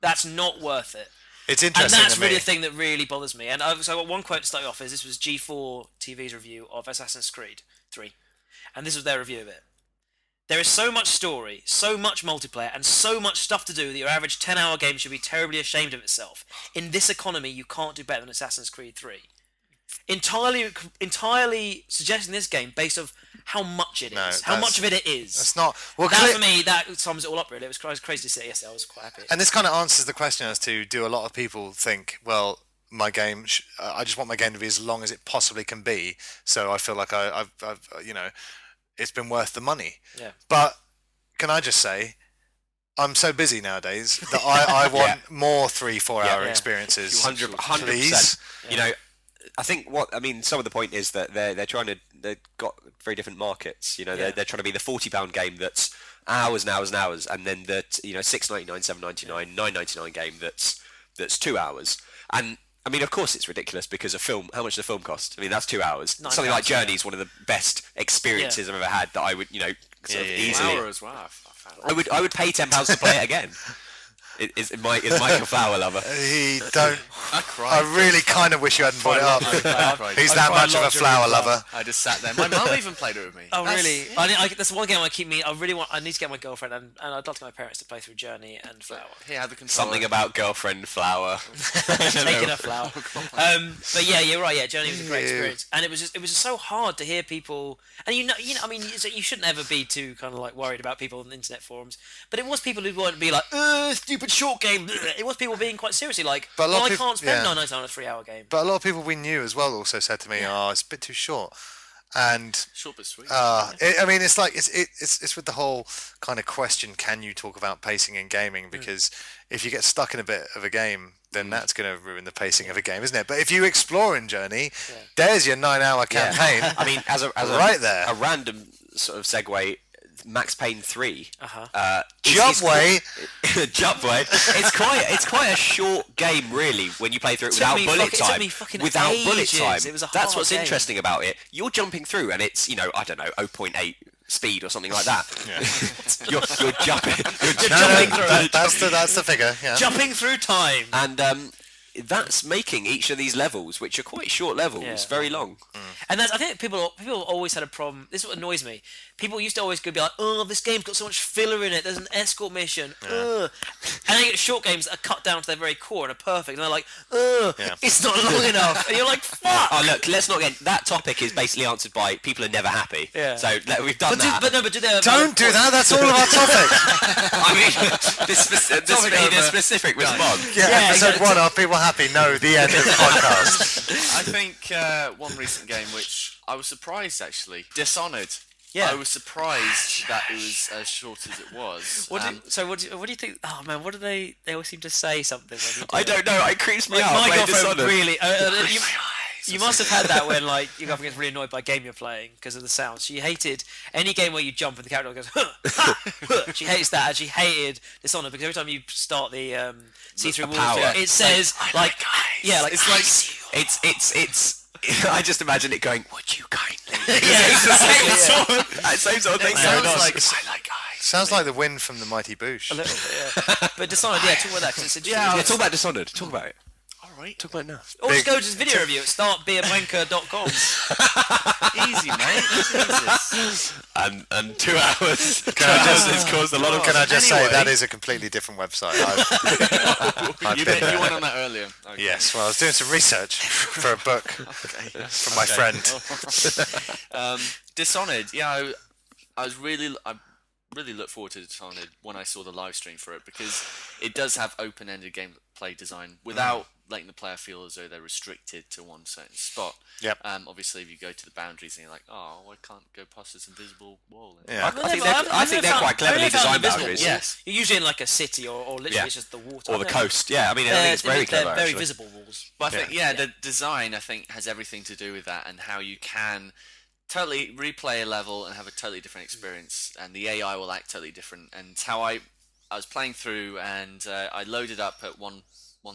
that's not worth it. It's And interesting that's to me. really the thing that really bothers me. And so I got one quote to start off. This was G4 TV's review of Assassin's Creed 3. And this was their review of it. There is so much story, so much multiplayer, and so much stuff to do that your average 10-hour game should be terribly ashamed of itself. In this economy, you can't do better than Assassin's Creed 3. Entirely suggesting this game based off how much it is. No, How much of it is. That's not... Well, That, for me, that sums it all up, really. It was crazy to see it yesterday. I was quite happy. And this kind of answers the question as to, do a lot of people think, well, my game, I just want my game to be as long as it possibly can be, so I feel like I've it's been worth the money. Yeah. But can I just say, I'm so busy nowadays that I want more 3-4 hour Yeah. experiences. 100%. Please. You know, I think some of the point is that they've got very different markets. You know, they're trying to be the £40 game that's hours and hours and hours, and then the $6.99, $7.99, $9.99 game that's 2 hours. And I mean, of course, it's ridiculous because how much does a film cost? I mean, that's 2 hours. Something like Journey is one of of the best experiences I've ever had that I would, easily. An hour as well. I found it. I would pay £10 to play it again. Is Mike a flower lover? He don't. I cried. I really kind of wish you hadn't brought it up. He's that much of a flower lover. I just sat there. My mum even played it with me. Oh really? That's one game I need to get my girlfriend and I'd love to get my parents to play through Journey and Flower. He had the controller. Something about girlfriend flower. Taking a flower. But yeah, you're right. Yeah, Journey was a great experience, and it was just so hard to hear people. And I mean, you shouldn't ever be too kind of like worried about people on the internet forums. But it was people who wanted to be like, stupid short game. It was people being quite seriously like, I can't spend £9.99 on a 3-hour game. But a lot of people we knew as well also said to me, "Oh, it's a bit too short." And short but sweet. it's like it's with the whole kind of question: can you talk about pacing in gaming? Because if you get stuck in a bit of a game, then that's going to ruin the pacing of a game, isn't it? But if you explore in Journey, there's your 9-hour campaign. I mean, as a right there, a random sort of segue. Max Payne 3. Jumpway. Jumpway. It's quite a short game, really, when you play through it without bullet time. It took me fucking without bullet ages. time. It was a That's hard what's game. interesting about it. You're jumping through, and it's 0.8 speed or something like that. you're jumping. You're jumping through. That's the figure. Yeah. Jumping through time. And that's making each of these levels, which are quite short levels, very long. And I think people always had a problem. This is what annoys me. People used to always go be like, "Oh, this game's got so much filler in it. There's an escort mission." And then you get short games that are cut down to their very core and are perfect. And they're like, "It's not long enough." And you're like, "Fuck!" Oh look, let's not get that topic is basically answered by people are never happy. Yeah. So we've done that. But do they? Don't do that. That's all of our topics. I mean, the specific response. Episode 1 of People Happy. No, the end of the podcast. I think one recent game which I was surprised actually, Dishonored. Yeah. I was surprised that it was as short as it was. What do you think? Oh man, what do they always seem to say something when you do I don't know. It creeps me Like, out. my playing girlfriend Dishonored. really. You must have had that when like your girlfriend gets really annoyed by a game you're playing because of the sound. She hated any game where you jump and the character goes. She hates that, and she hated Dishonored because every time you start the see-through walls, power. it says like It's like it's. I just imagine it going. Would you kindly? it's the same sort of thing. Sounds going on. like- I like guys. Sounds like the wind from the Mighty Boosh. a little bit, yeah. But Dishonored, talk about that because it's interesting. Yeah, talk about Dishonored. Talk about it. Alright. Talk about it now. Or just go to this video review at startbeerbanker.com. Easy, mate. Jesus. And 2 hours. It's caused a lot of. Can I just say Anyway. that is a completely different website? I've You been there. went on that earlier. Okay. Yes, well, I was doing some research for a book from my friend. Dishonored. Yeah, I really look forward to Dishonored when I saw the live stream for it because it does have open-ended gameplay design without letting the player feel as though they're restricted to one certain spot. Yep. Obviously, if you go to the boundaries and you're like, oh, I can't go past this invisible wall. Yeah. I think they're quite cleverly designed boundaries. Yes. You're usually in like a city or literally Yeah. it's just the water. Or the coast. Yeah, I mean, I think it's very they're clever. very actually. visible walls. But I think, the design, I think, has everything to do with that and how you can totally replay a level and have a totally different experience, and the AI will act totally different. And how I was playing through, and I loaded up at one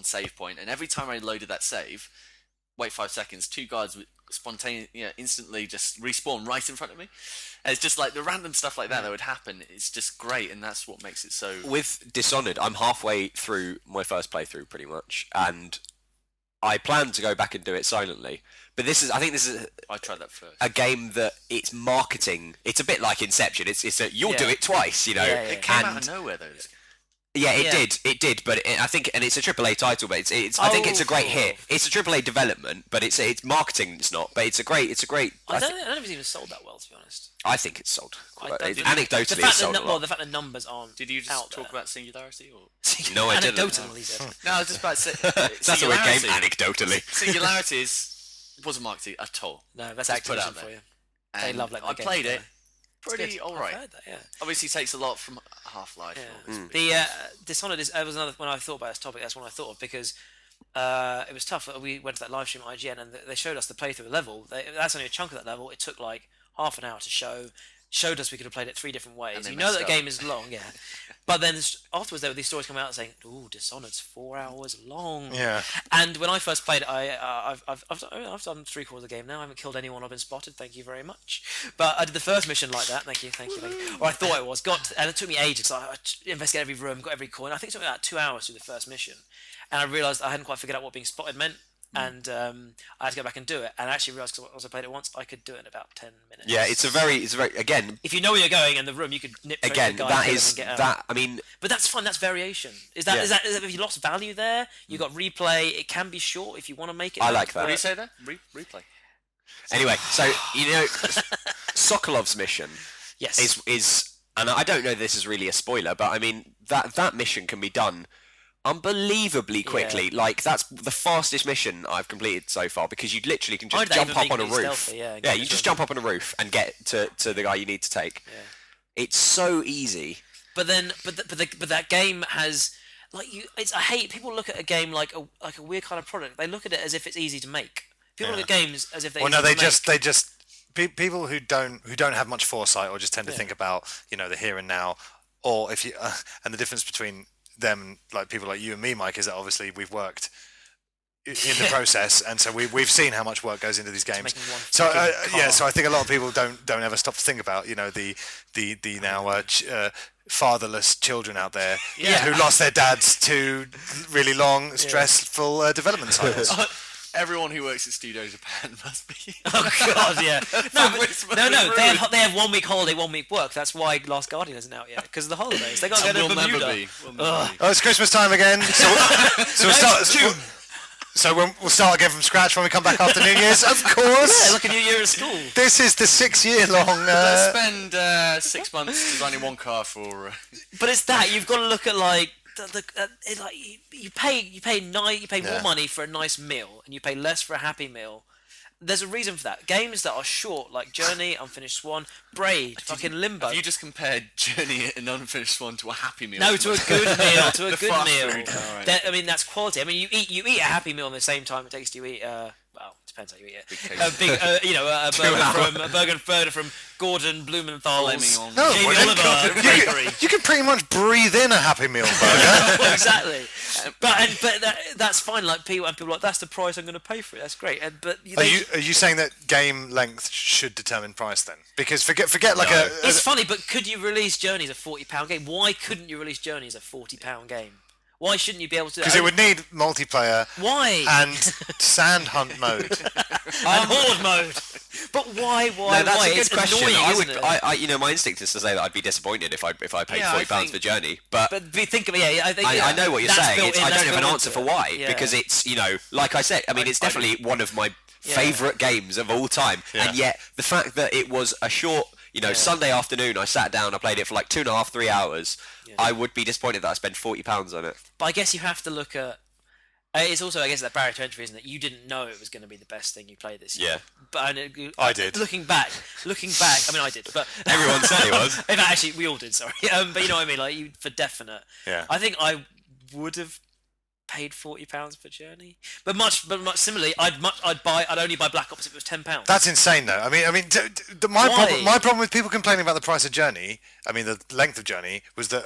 save point, and every time I loaded that save, wait 5 seconds, 2 guards would instantly just respawn right in front of me. And it's just like the random stuff like that would happen. It's just great, and that's what makes it so. With Dishonored, I'm halfway through my first playthrough pretty much, and I plan to go back and do it silently. But I think this is I tried that first. a game that it's marketing. It's a bit like Inception. You'll do it twice, Yeah, yeah. It came out And of nowhere though. yeah, it Yeah. did. But I think, and it's a AAA title, but I think it's a great hit. It's a AAA development, but it's marketing. It's not, but it's a great. I don't know if it's even sold that well, to be honest. I think it's sold. The Anecdotally, it's fact sold a that lot. the fact that numbers aren't. Did you just out talk there. about singularity or? No, I didn't. Anecdotally, he said. No, I was just about to say. That's a weird game. Singularity. Anecdotally. Singularities wasn't marketing at all. No, that's Just put it Activision out there. for you. They And love letting I their played games it, pretty I've alright. heard that, yeah. Obviously, takes a lot from Half-Life. Yeah. and all this The Dishonored was another when I thought about this topic. That's one I thought of because it was tough. We went to that live stream at IGN and they showed us the playthrough level. That's only a chunk of that level. It took like half an hour to show. Showed us we could have played it 3 different ways. they You know that messed the game is long, yeah. But then afterwards, there were these stories coming out saying, "Ooh, Dishonored's 4 hours long." Yeah. And when I first played it, I've done 3/4 of the game now. I haven't killed anyone. I've been spotted. Thank you very much. But I did the first mission like that. Thank you. Or I thought it was. And it took me ages. So I investigated every room, got every coin. I think it took me about 2 hours through the first mission, and I realised I hadn't quite figured out what being spotted meant. And I had to go back and do it. And I actually realised because I played it once, I could do it in about 10 minutes. Yeah, it's a very again. If you know where you're going in the room, you could nip straight Again, to the guy that and is get out. that. I mean, But that's fun. That's variation. Is that have you lost value there? You got replay. It can be short if you want to make it. I like that. What do you say there? Replay. anyway, so Sokolov's mission Yes. is, and I don't know if this is really a spoiler, but I mean that mission can be done unbelievably quickly. Yeah. Like that's the fastest mission I've completed so far because you literally can just I'd jump even up on a be roof. stealthy, yeah, and Yeah, get you to just the- jump up on a roof and get to the guy you need to take. Yeah. It's so easy. But then, but that game has like you. I hate people look at a game like a weird kind of product. They look at it as if it's easy to make. People look at games as if they're Well, easy no, to they make. just people who don't have much foresight or just tend to think about the here and now, or if you and the difference between them, like people like you and me, Mike, is that obviously we've worked in the process, and so we've seen how much work goes into these games. making one So fucking car. so I think a lot of people don't ever stop to think about the now fatherless children out there who lost their dads to really long, stressful development cycles. Everyone who works at Studio Japan must be. Oh god, yeah. No. They have 1 week holiday, 1 week work. That's why Last Guardian isn't out yet because of the holidays. They got to go to We'll Bermuda. never be. We'll never be. Oh, it's Christmas time again. So we'll start again from scratch when we come back after New Year's, of course. Yeah, like a new year at school. This is the 6-year-long. Let's spend 6 months designing one car for. But it's that you've got to look at like like you pay more money for a nice meal and you pay less for a happy meal. There's a reason for that. Games that are short, like Journey, Unfinished Swan, Braid, fucking Limbo. Have you just compared Journey and Unfinished Swan to a Happy Meal? No, to a good meal. To a The good fast meal. food, alright. I mean, that's quality. I mean, you eat a Happy Meal in the same time it takes to eat. Well, depends how you eat it. A burger from Gordon Blumenthal's. Flaming on. No, Jamie well, Oliver bakery. you can pretty much breathe in a Happy Meal burger. Well, exactly. But that's fine. Like people are like, that's the price I'm going to pay for it. That's great. But Are you saying that game length should determine price then? Because forget like It's funny, but could you release Journey as a £40 game? Why couldn't you release Journey as a £40 game? Why shouldn't you be able to? because it would need multiplayer Why? and sand hunt mode. And horde mode. But why? No, that's why? a good It's question. annoying, I isn't would, it? my instinct is to say that I'd be disappointed if I paid Yeah, I £40 think- for Journey, but But think of it. Yeah, I think I know what you're that's saying. built in, I that's don't have an built answer into for it. why Yeah. because it's like I said. I mean, it's definitely one of my Yeah. favourite games of all time, and yet the fact that it was a short, Sunday afternoon, I sat down, I played it for like 2.5-3 hours. I would be disappointed that I spent £40 on it. But I guess you have to look at. It's also, I guess, that barrier to entry, isn't it? You didn't know it was going to be the best thing you played this year. Yeah. But I did. Looking back, I mean, I did, but Everyone said it was. In fact, actually, we all did. Sorry, but you know what I mean. Like, you for definite. Yeah. I think I would have paid £40 for Journey, but much similarly, I'd only buy Black Ops if it was £10. That's insane, though. I mean, Why? my problem with people complaining about the price of Journey, I mean, the length of Journey, was that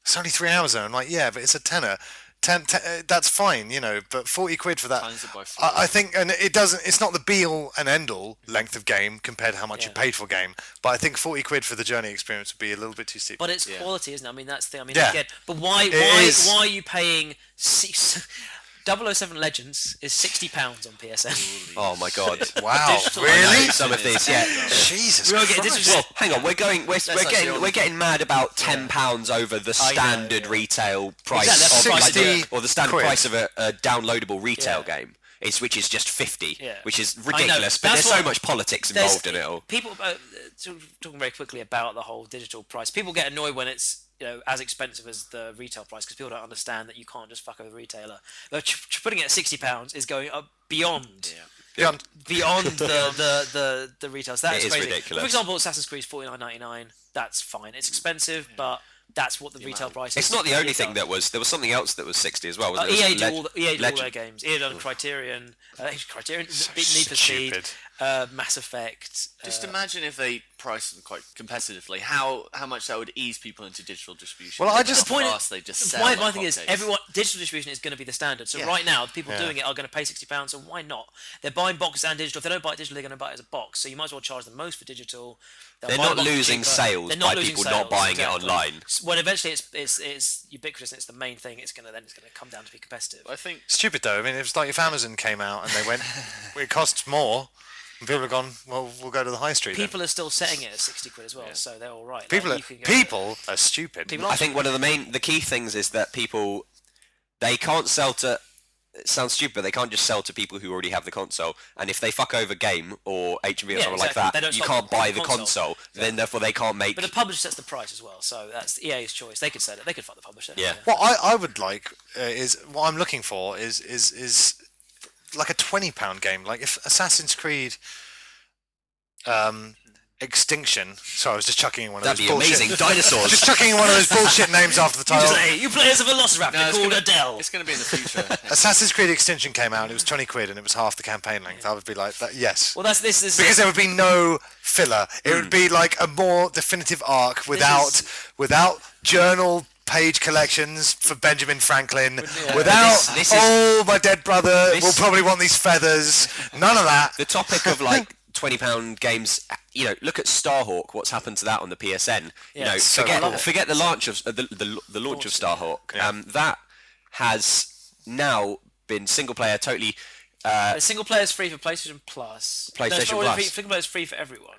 it's only 3 hours. Though. I'm like, yeah, but it's a tenner. That's fine, but 40 quid for that. Times it by 4. I think, and it's not the be all and end all length of game compared to how much you paid for game. But I think 40 quid for the Journey experience would be a little bit too steep. But it's quality, isn't it? I mean, that's the. I mean, Yeah. again, but why is. are you paying 007 Legends is £60 on PSN. Oh my god! Wow, Digital- really? Some of this, yeah. Jesus We're Christ. getting- this is- Well, hang on. We're getting mad about £10 over the I know, standard yeah. retail price Exactly, of that's the price. or the standard quid. price of a downloadable retail Yeah. game. Which is just 50, Yeah. which is I know. ridiculous. But That's there's so what- much politics There's- involved in it all. People talking very quickly about the whole digital price. People get annoyed when it's as expensive as the retail price because people don't understand that you can't just fuck over the retailer. Putting it at £60 is going up beyond beyond the retail. So that's It is crazy. ridiculous. For example, Assassin's Creed is $49.99. That's fine. It's expensive, but that's what the retail price is. It's not the only thing that was. There was something else that was 60 as well. Wasn't it? EA It do was all Legend. their games. EA done Criterion, Need for Speed, stupid. Mass Effect. Just imagine if they priced them quite competitively, how much that would ease people into digital distribution. Well, I How just- The point fast they just is, sell my like thing is, hotcakes. digital distribution is going to be the standard. So Yeah. right now, the people Yeah. doing it are going to pay £60. So why not? They're buying boxes and digital. If they don't buy it digital, they're going to buy it as a box. So you might as well charge the most for digital. They'll They're buy not the box losing cheaper. sales They're by losing people not sales, buying it exactly. online. When eventually it's ubiquitous and it's the main thing, it's going to come down to be competitive. I think Stupid though. I mean, it's like if Amazon came out and they went, it costs more, and people have gone, well, we'll go to the high street. People are still setting it at £60 as well, so they're all right. People, Like, are, you can go- people are stupid. People I think one of the key things is that people, they can't sell to. It sounds stupid, but they can't just sell to people who already have the console. And if they fuck over Game or HMV or Yeah, something exactly. like They that, don't you stop can't buy the the console. console. Then therefore they can't make. But the publisher sets the price as well, so that's EA's choice. They could set it. They could fuck the publisher. Yeah. What I would like is what I'm looking for is like a £20 game. Like if Assassin's Creed Extinction. Sorry, I was just chucking in one of That'd those be bullshit. amazing. Dinosaurs. Just chucking in one of those bullshit names after the You title. just say, you players of Velociraptor No, it's called gonna- Adele. it's going to be in the future. Assassin's Creed Extinction came out and it was £20 and it was half the campaign length. I would be like, that, yes. Well, this is Because there would be no filler. It would be like a more definitive arc without journal page collections for Benjamin Franklin, without This is- oh my dead brother will probably want these feathers. None of that. The topic of like £20 games, you know, look at Starhawk. What's happened to that on the PSN? You Yeah, know, it's so cool. forget the launch of the launch of Starhawk. That has now been single player totally. The single player is free for PlayStation Plus. PlayStation no, Plus. Single player is free for everyone.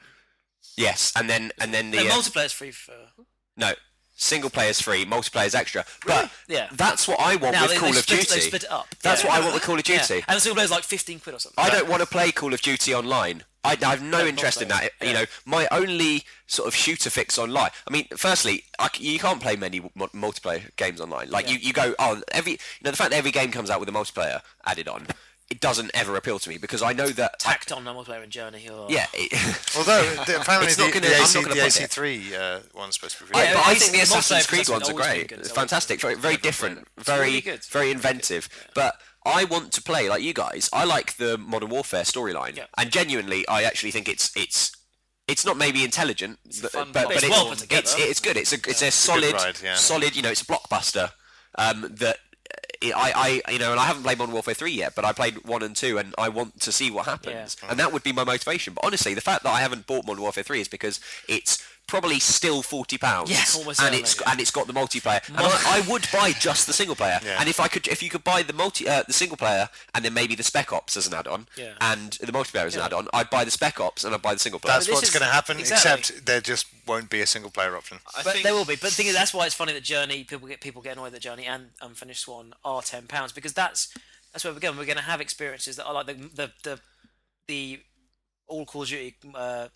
Yes, and then the No, multiplayer is free for. no. Single player's free, multiplayer's extra. But Yeah. that's what I want Now with they Call of split, Duty. They split it up. That's what I want with Call of Duty. And the single player is like £15 or something. I don't want to play Call of Duty online. I have no interest in that. You know, my only sort of shooter fix online. I mean, firstly, you can't play many multiplayer games online. Like you go, the fact that every game comes out with a multiplayer added on, it doesn't ever appeal to me because I know that Tacked on multiplayer and Journey. Or... yeah. Although apparently It's not the, gonna- the, I'm AC, not gonna the play AC3 one's supposed to be I, really but Yeah, I it's- think the the Assassin's multiplayer Creed for ones are Assassin's great. good, It's so- fantastic, very different, very really good. very inventive. But I want to play like you guys. I like the Modern Warfare storyline, Yeah. and genuinely, I actually think it's not maybe intelligent, fun but It's well put together. it's good. It's a good solid, ride, yeah. solid. You know, it's a blockbuster. That I you know, and I haven't played Modern Warfare 3 yet, but I played 1 and 2, and I want to see what happens, and that would be my motivation. But honestly, the fact that I haven't bought Modern Warfare 3 is because it's probably still £40, Yeah, almost and certainly. it's got the multiplayer, and I would buy just the single player. Yeah. And if you could buy the single player and then maybe the Spec Ops as an add-on, Yeah. and the multiplayer as an add-on, I'd buy the Spec Ops and I'd buy the single player. That's this what's is- going to happen, exactly. except there just won't be a single player option. But there will be. But the thing is, that's why it's funny that Journey people get annoyed that Journey and Unfinished Swan are £10 because that's where we're going. We're going to have experiences that are like the all Call of Duty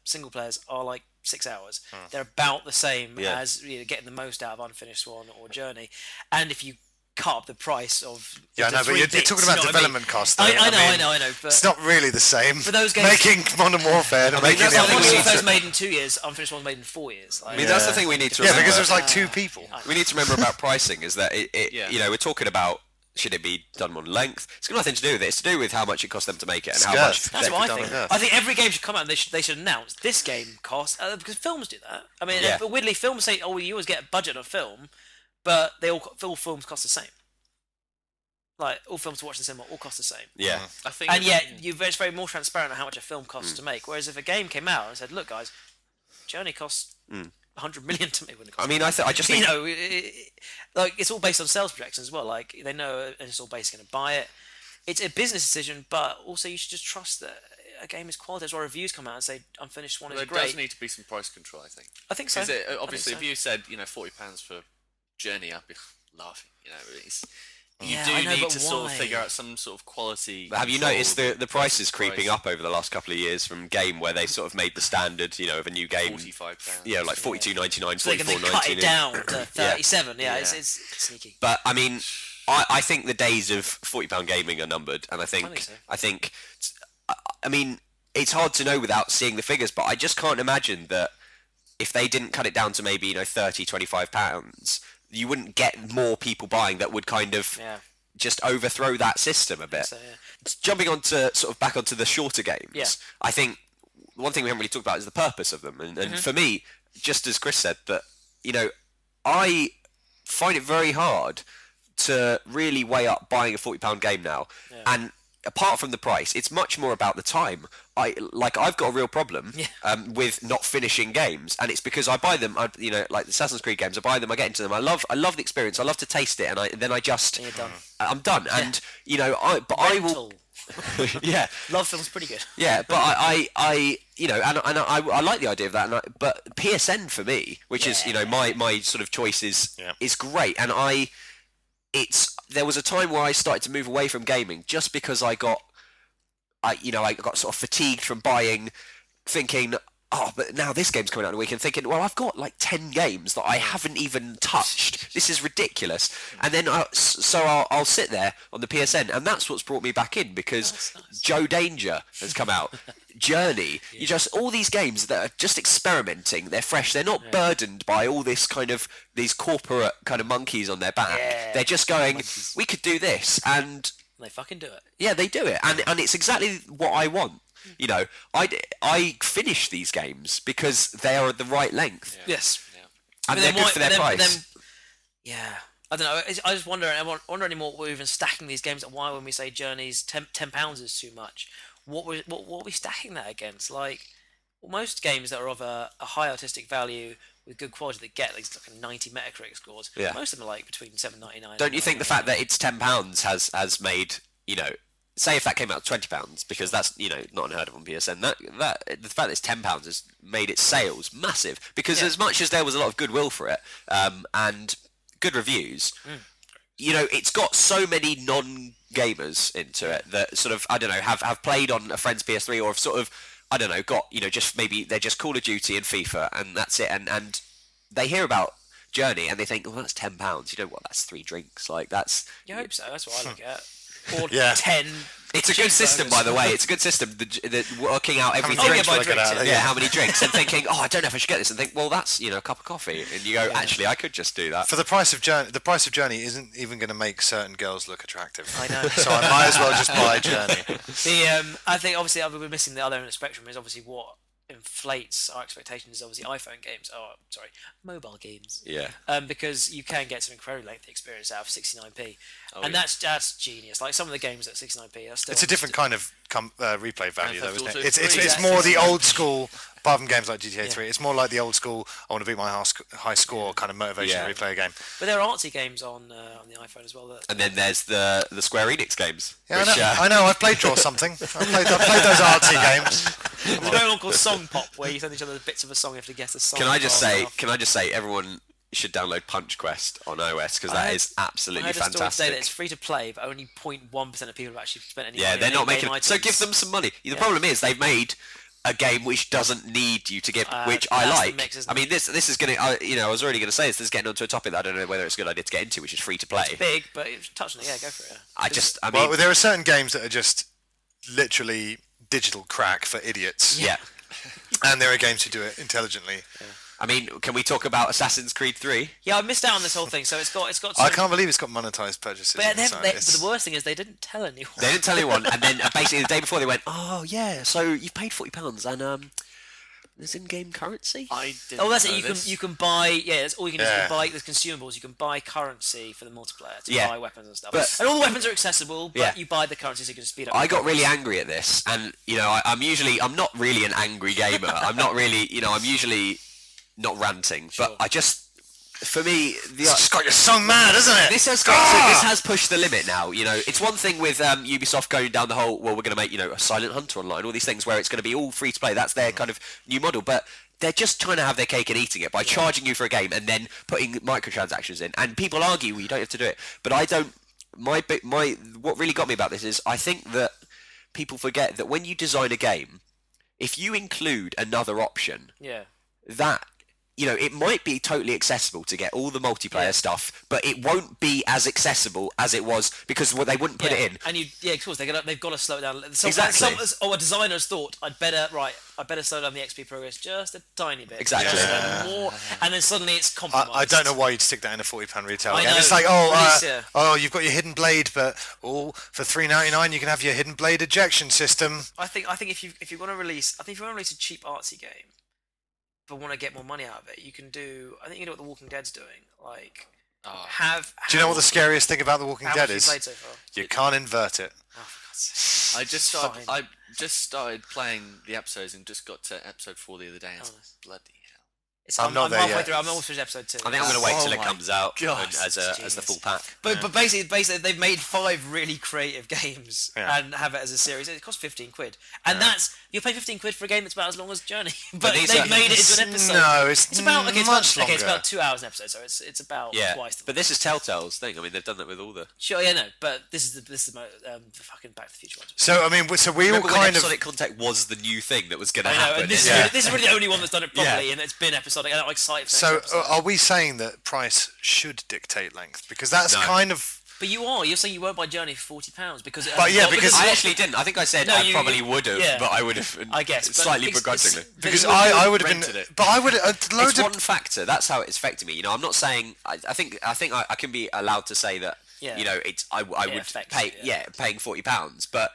single players are like 6 hours. They're about the same Yeah. as getting the most out of Unfinished Swan or Journey. And if you cut up the price of Yeah, I the know, but three you're bits, talking you about know what development costs. Though. I mean, know. But It's not really the same. For those games- making Modern Warfare and making that's the the other thing we Modern need ones. Warfare's made in 2 years. Unfinished Swan's made in 4 years. Like, I mean, that's the thing we need to Yeah, remember. because there's like 2 people. We need to remember about pricing is that Yeah. you know, we're talking about should it be done on length? It's got nothing to do with it. It's to do with how much it costs them to make it and how Scarf. much. That's what I think. Earth. I think every game should come out and they should announce this game costs because films do that. I mean, Yeah. but weirdly, films say, "Oh, you always get a budget on film," but all films cost the same. Like all films to watch in the cinema all cost the same. Yeah, I think And yet, it's very more transparent on how much a film costs Mm. to make. Whereas if a game came out and said, "Look, guys, Journey costs 100 million to make," when it costs Mm. I mean, I just you think know, like it's all based on sales projections as well. Like they know an install base is going to buy it. It's a business decision, but also you should just trust that a game is quality. That's why reviews come out and say Unfinished One is there great. does need to be some price control, I think. I think so. Because I obviously, think if so. you said £40 for Journey, I'd be laughing. You know, you Yeah, do I know, need but to sort why? of figure out some sort of quality. Have you control noticed the prices versus creeping price. up over the last couple of years from game where they sort of made the standard, you know, of a new game, £45. you know, like 42.99, So they can then cut it 44.99. down to 37. Yeah, Yeah. It's sneaky. But I mean, I think the days of £40 gaming are numbered, and I think so. I mean, it's hard to know without seeing the figures, but I just can't imagine that if they didn't cut it down to maybe, 30, 25 pounds, you wouldn't get more people buying that would kind of just overthrow that system a bit. So, yeah. Jumping on to sort of back onto the shorter games, Yeah. I think one thing we haven't really talked about is the purpose of them. And for me, just as Chris said, that, I find it very hard to really weigh up buying a £40 game now. Yeah. And apart from the price, it's much more about the time. I've got a real problem with not finishing games, and it's because I buy them. Like the Assassin's Creed games, I buy them, I get into them. I love the experience. I love to taste it, and then I just You're done. I'm done. Yeah. And I will. Yeah, Love film's pretty good. yeah, but I like the idea of that. But PSN for me, which is my sort of choice is great, and there was a time where I started to move away from gaming just because I got sort of fatigued from buying, thinking, oh, but now this game's coming out in a week, and thinking, well, I've got like 10 games that I haven't even touched. This is ridiculous. And then I'll sit there on the PSN, and that's what's brought me back in, because nice. Joe Danger has come out. Journey. You just all these games that are just experimenting. They're fresh. They're not burdened by all this kind of these corporate kind of monkeys on their back. Yeah. They're just going, we could do this, and They fucking do it. yeah, they do it, and it's exactly what I want. I finish these games because they are at the right length, Yes. and they're good for their price. I don't know. I just wonder anymore. We're even stacking these games. Why, when we say Journey's £10 is too much, what are we stacking that against? Like, most games that are of a high artistic value with good quality that get like 90 Metacritic scores. Yeah. Most of them are like between £7.99. Don't you think the fact that it's £10 has made, say if that came out at £20, because that's not unheard of on PSN, that the fact that it's £10 has made its sales massive, because as much as there was a lot of goodwill for it and good reviews, it's got so many non-gamers into it that sort of, I don't know, have played on a friend's PS3, or have sort of, I don't know, got, just maybe they're just Call of Duty and FIFA and that's it, and they hear about Journey and they think, well, that's £10. You know what? That's 3 drinks. Like, that's. You hope so. That's what I look at. Or Yeah. 10. It's a good system, by the way. It's a good system. The working out everything. drinks by will I get drinks, out of Yeah, it? how many drinks, and thinking, oh, I don't know if I should get this, and think, well, that's a cup of coffee, and you go, actually, I could just do that. For the price of Journey isn't even going to make certain girls look attractive. I know. So I might as well just buy Journey. I think obviously we're missing the other end of the spectrum is obviously what inflates our expectations is obviously iPhone games. Mobile games. Yeah. Because you can get some incredibly lengthy experience out of 69p, and yeah. that's genius. Like, some of the games at 69p are still. It's a different kind of replay value, though, Theft isn't Auto it? It's 3. it's more the old school. Apart from games like GTA 3, it's more like the old school. I want to beat my high score kind of motivation to replay a game. But there are artsy games on the iPhone as well. That And then there's the Square Enix games. Yeah, which, I know. I've played Draw Something. I've played those artsy games. there's another one called Song Pop where you send each other bits of a song. You have to guess the song. Can I just for say, everyone should download Punch Quest on OS, because that is I absolutely heard a story today fantastic. that it's free to play, but only 0.1% of people have actually spent any Yeah, money they're on not in-game making. So items. give them some money. The problem is they've made a game which doesn't need you to give, which I that's the like. mix, isn't I mean, this is gonna. I was already gonna say this is getting onto a topic that I don't know whether it's a good idea to get into, which is free to play. Big, but it's touched on it. Yeah, go for it. I mean, Well, there are certain games that are just literally digital crack for idiots. yeah. And there are games who do it intelligently. I mean, can we talk about Assassin's Creed 3? Yeah, I missed out on this whole thing. So it's got. I can't believe it's got monetized purchases. But, inside. but the worst thing is they didn't tell anyone. They didn't tell anyone, and then basically the day before they went, oh yeah, so you've paid £40, and there's in-game currency. I didn't Oh, that's it. know You this. can buy. Yeah, that's all you can do. You Yeah. can buy the consumables. You can buy currency for the multiplayer to Yeah. buy weapons and stuff. But- and all the weapons are accessible, but Yeah. you buy the currency so you can speed up. I your got really progress. angry at this, and I'm not really an angry gamer. I'm not really, I'm usually not ranting, but I just, for me, It's just got you so mad, isn't it? this has pushed the limit now. It's one thing with Ubisoft going down the whole, well, we're going to make a Silent Hunter online, all these things where it's going to be all free to play. That's their kind of new model, but they're just trying to have their cake and eating it by charging you for a game and then putting microtransactions in. And people argue, well, you don't have to do it, but I don't. What really got me about this is I think that people forget that when you design a game, if you include another option, Yeah. that it might be totally accessible to get all the multiplayer stuff, but it won't be as accessible as it was because they wouldn't put it in. And of course, they've got to slow it down. Exactly. A designer's thought, I better slow down the XP progress just a tiny bit. Exactly. Just more, and then suddenly it's compromised. I don't know why you'd stick that in a £40 retail I game. know. It's like, you've got your hidden blade, but for $3.99 you can have your hidden blade ejection system. I think if you want to release a cheap artsy game, but want to get more money out of it, you can do. I think you know what The Walking Dead's doing. Like, Do you know what the scariest thing about The Walking Dead is? Played so far? You can't invert it. Oh, for God's sake. I just started playing the episodes and just got to episode 4 the other day. And it's nice. bloody hell. I'm not there halfway yet. through. I'm almost finished episode 2. I think I'm going to wait till it my comes out God. as the full pack. But basically, they've made 5 really creative games Yeah. and have it as a series. It costs £15, and you pay £15 for a game that's about as long as Journey. But But these they've are- made it into an episode. No, it's about much longer. it's about 2 hours an episode, so it's about twice. But this is Telltale's thing. I mean, they've done that with all the. Sure, yeah, no, but this is the fucking Back to the Future ones. So I mean, so we all Remember when kind of. episodic contact was the new thing that was going to I know, happen? and this is really the only one that's done it properly, and it's been episodic. And I'm excited. For So next episode. are we saying that price should dictate length? Because that's No. kind of. But you're saying you won't buy Journey for £40 because it. But yeah, because I actually didn't. I think I said No, I you- probably would have, yeah. but I would have. I guess, but slightly it's- begrudgingly. because but I would have rented been. it. But I would loads It's of. one factor. That's how it's affected me. I'm not saying. I think I can be allowed to say that. Yeah. It's I would affects pay. you, Paying £40, but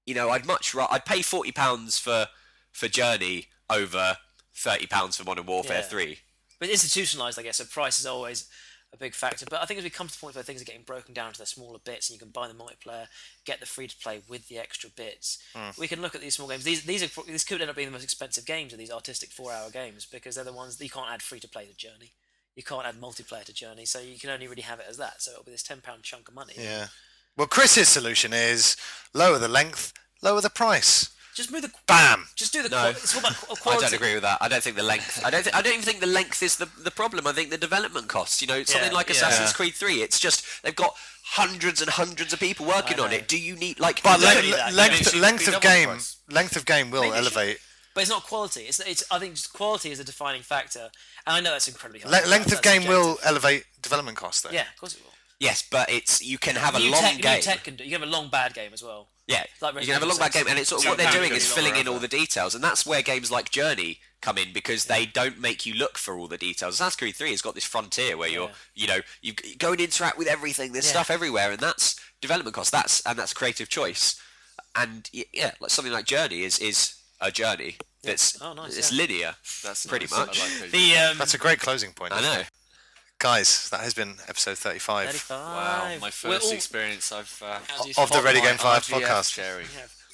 I'd pay £40 for Journey over £30 for Modern Warfare Yeah. 3. But institutionalised, I guess, so price is always a big factor. But I think as we come to the point where things are getting broken down to their smaller bits, and you can buy the multiplayer, get the free to play with the extra bits, we can look at these small games. These could end up being the most expensive games of these artistic 4-hour games because they're the ones that you can't add free to play to Journey. You can't add multiplayer to Journey, so you can only really have it as that. So it'll be this £10 chunk of money. Yeah. Well, Chris's solution is lower the length, lower the price. Just move the. Bam. Just do the. No. It's all about I quality. don't agree with that. I don't think the length. I don't even think the length is the problem. I think the development costs. Something like Assassin's Creed 3. It's just they've got hundreds and hundreds of people working on it. Do you need But don't need that. length be of double game, price. length of game will elevate. But it's not quality. It's. I think just quality is a defining factor, and I know that's incredibly hard. Length of That's game will subjective. elevate development costs, though. Yeah, of course it will. Yes, but you can have a New long tech, game. New tech can do. You can have a long bad game as well. Yeah, Like you can have a long Resident bad game, Evil and it's sort of Jump what they're out doing and is go filling in longer. all the details, and that's where games like Journey come in because they don't make you look for all the details. Assassin's Creed 3 has got this frontier where you go and interact with everything. There's stuff everywhere, and that's development cost. That's creative choice, and like something like Journey is a journey that's Oh, nice, it's yeah. linear. That's pretty nice. I much. like those. The That's a great closing point. I know. Guys, that has been episode 35 35. Wow, my We're first all- experience I've How do you of the feel? Ready my Game 5 RGF podcast. sharing.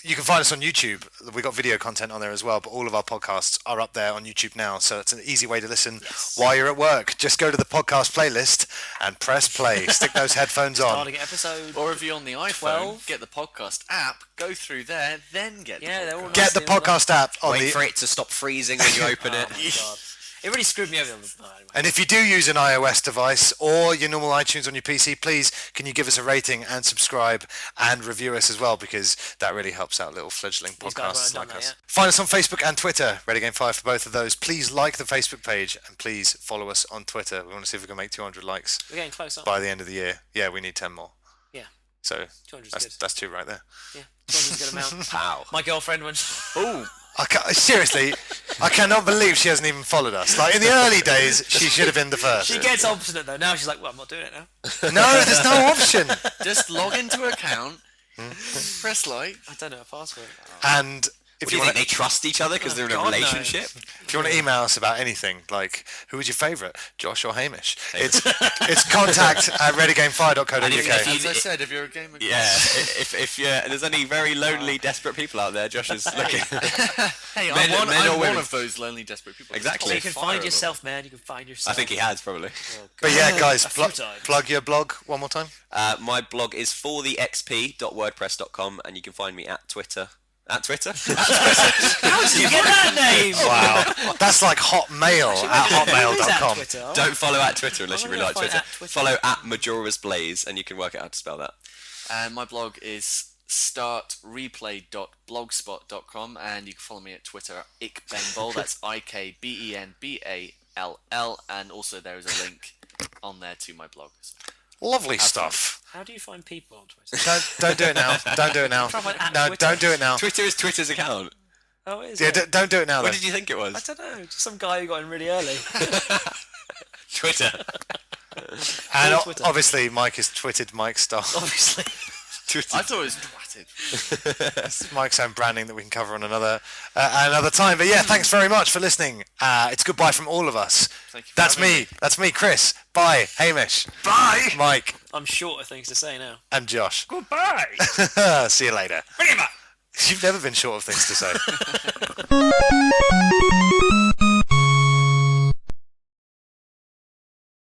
You can find us on YouTube. We've got video content on there as well, but all of our podcasts are up there on YouTube now, so it's an easy way to listen while you're at work. Just go to the podcast playlist and press play. Stick those headphones on. Starting at episode. Or if you're on the iPhone, 12. get the podcast app, go through there, then get the Yeah, they're all podcast. nice. Get the podcast app on Wait the... for it to stop freezing when you open Oh it. my god. It really screwed me over. Anyway. And if you do use an iOS device or your normal iTunes on your PC, please can you give us a rating and subscribe and review us as well, because that really helps out little fledgling These guys podcasts won't have like done us. that yet. Find us on Facebook and Twitter, Ready Game 5 for both of those. Please like the Facebook page and please follow us on Twitter. We want to see if we can make 200 likes We're getting close, aren't by the end of the year. Yeah, we need 10 more. we? Yeah, So 200 is good. that's 2 right there. Yeah, 200 is a good amount. Pow. My girlfriend went. Oh, seriously, I cannot believe she hasn't even followed us. Like in the early days, she should have been the first. She gets obstinate though. Now she's like, well, I'm not doing it now. No, there's no option. Just log into account, press like. I don't know a password. And if What do you you want think they trust each other because they're in a God, no. relationship? If you want to email us about anything, like who was your favourite, Josh or Hamish, it's contact@readygame5.co.uk. And if you- As I said, if you're a gamer, Yeah, if there's any very lonely, desperate people out there, Josh is looking. hey, Men- I'm men or one women. of those lonely, desperate people. Exactly. So you can Fire find them. yourself, man. You can find I yourself. think he has probably. But yeah, guys, A few times. plug your blog one more time. My blog is forthexp.wordpress.com, and you can find me at Twitter. At Twitter? How did you get that name? Wow, that's like Hotmail at Who's at hotmail.com. Twitter? Don't follow at Twitter unless I'm you really like gonna find Twitter. at Twitter. Follow at Majora's Blaze, and you can work out how to spell that. And my blog is startreplay.blogspot.com, and you can follow me at Twitter at ikbenbol. That's IKBENBAL. and also there is a link on there to my blog. So. Lovely stuff. How do you find people on Twitter? Don't do it now. Don't do it now. Try one at No, Twitter. don't do it now. Twitter is Twitter's account. Oh, it is. Yeah, don't do it now. What Then. did you think it I was? don't know. Just some guy who got in really early. Twitter. And Twitter. obviously, Mike is twitted Mike Star. Obviously. I thought it was twatted. It's Mike's own branding that we can cover on another time. But yeah, thanks very much for listening. It's goodbye from all of us. Thank you for That's having me. me. That's me, Chris. Bye, Hamish. Bye. Mike I'm short of things to say now. and Josh. Goodbye. See you later. Bring him up. You've never been short of things to say.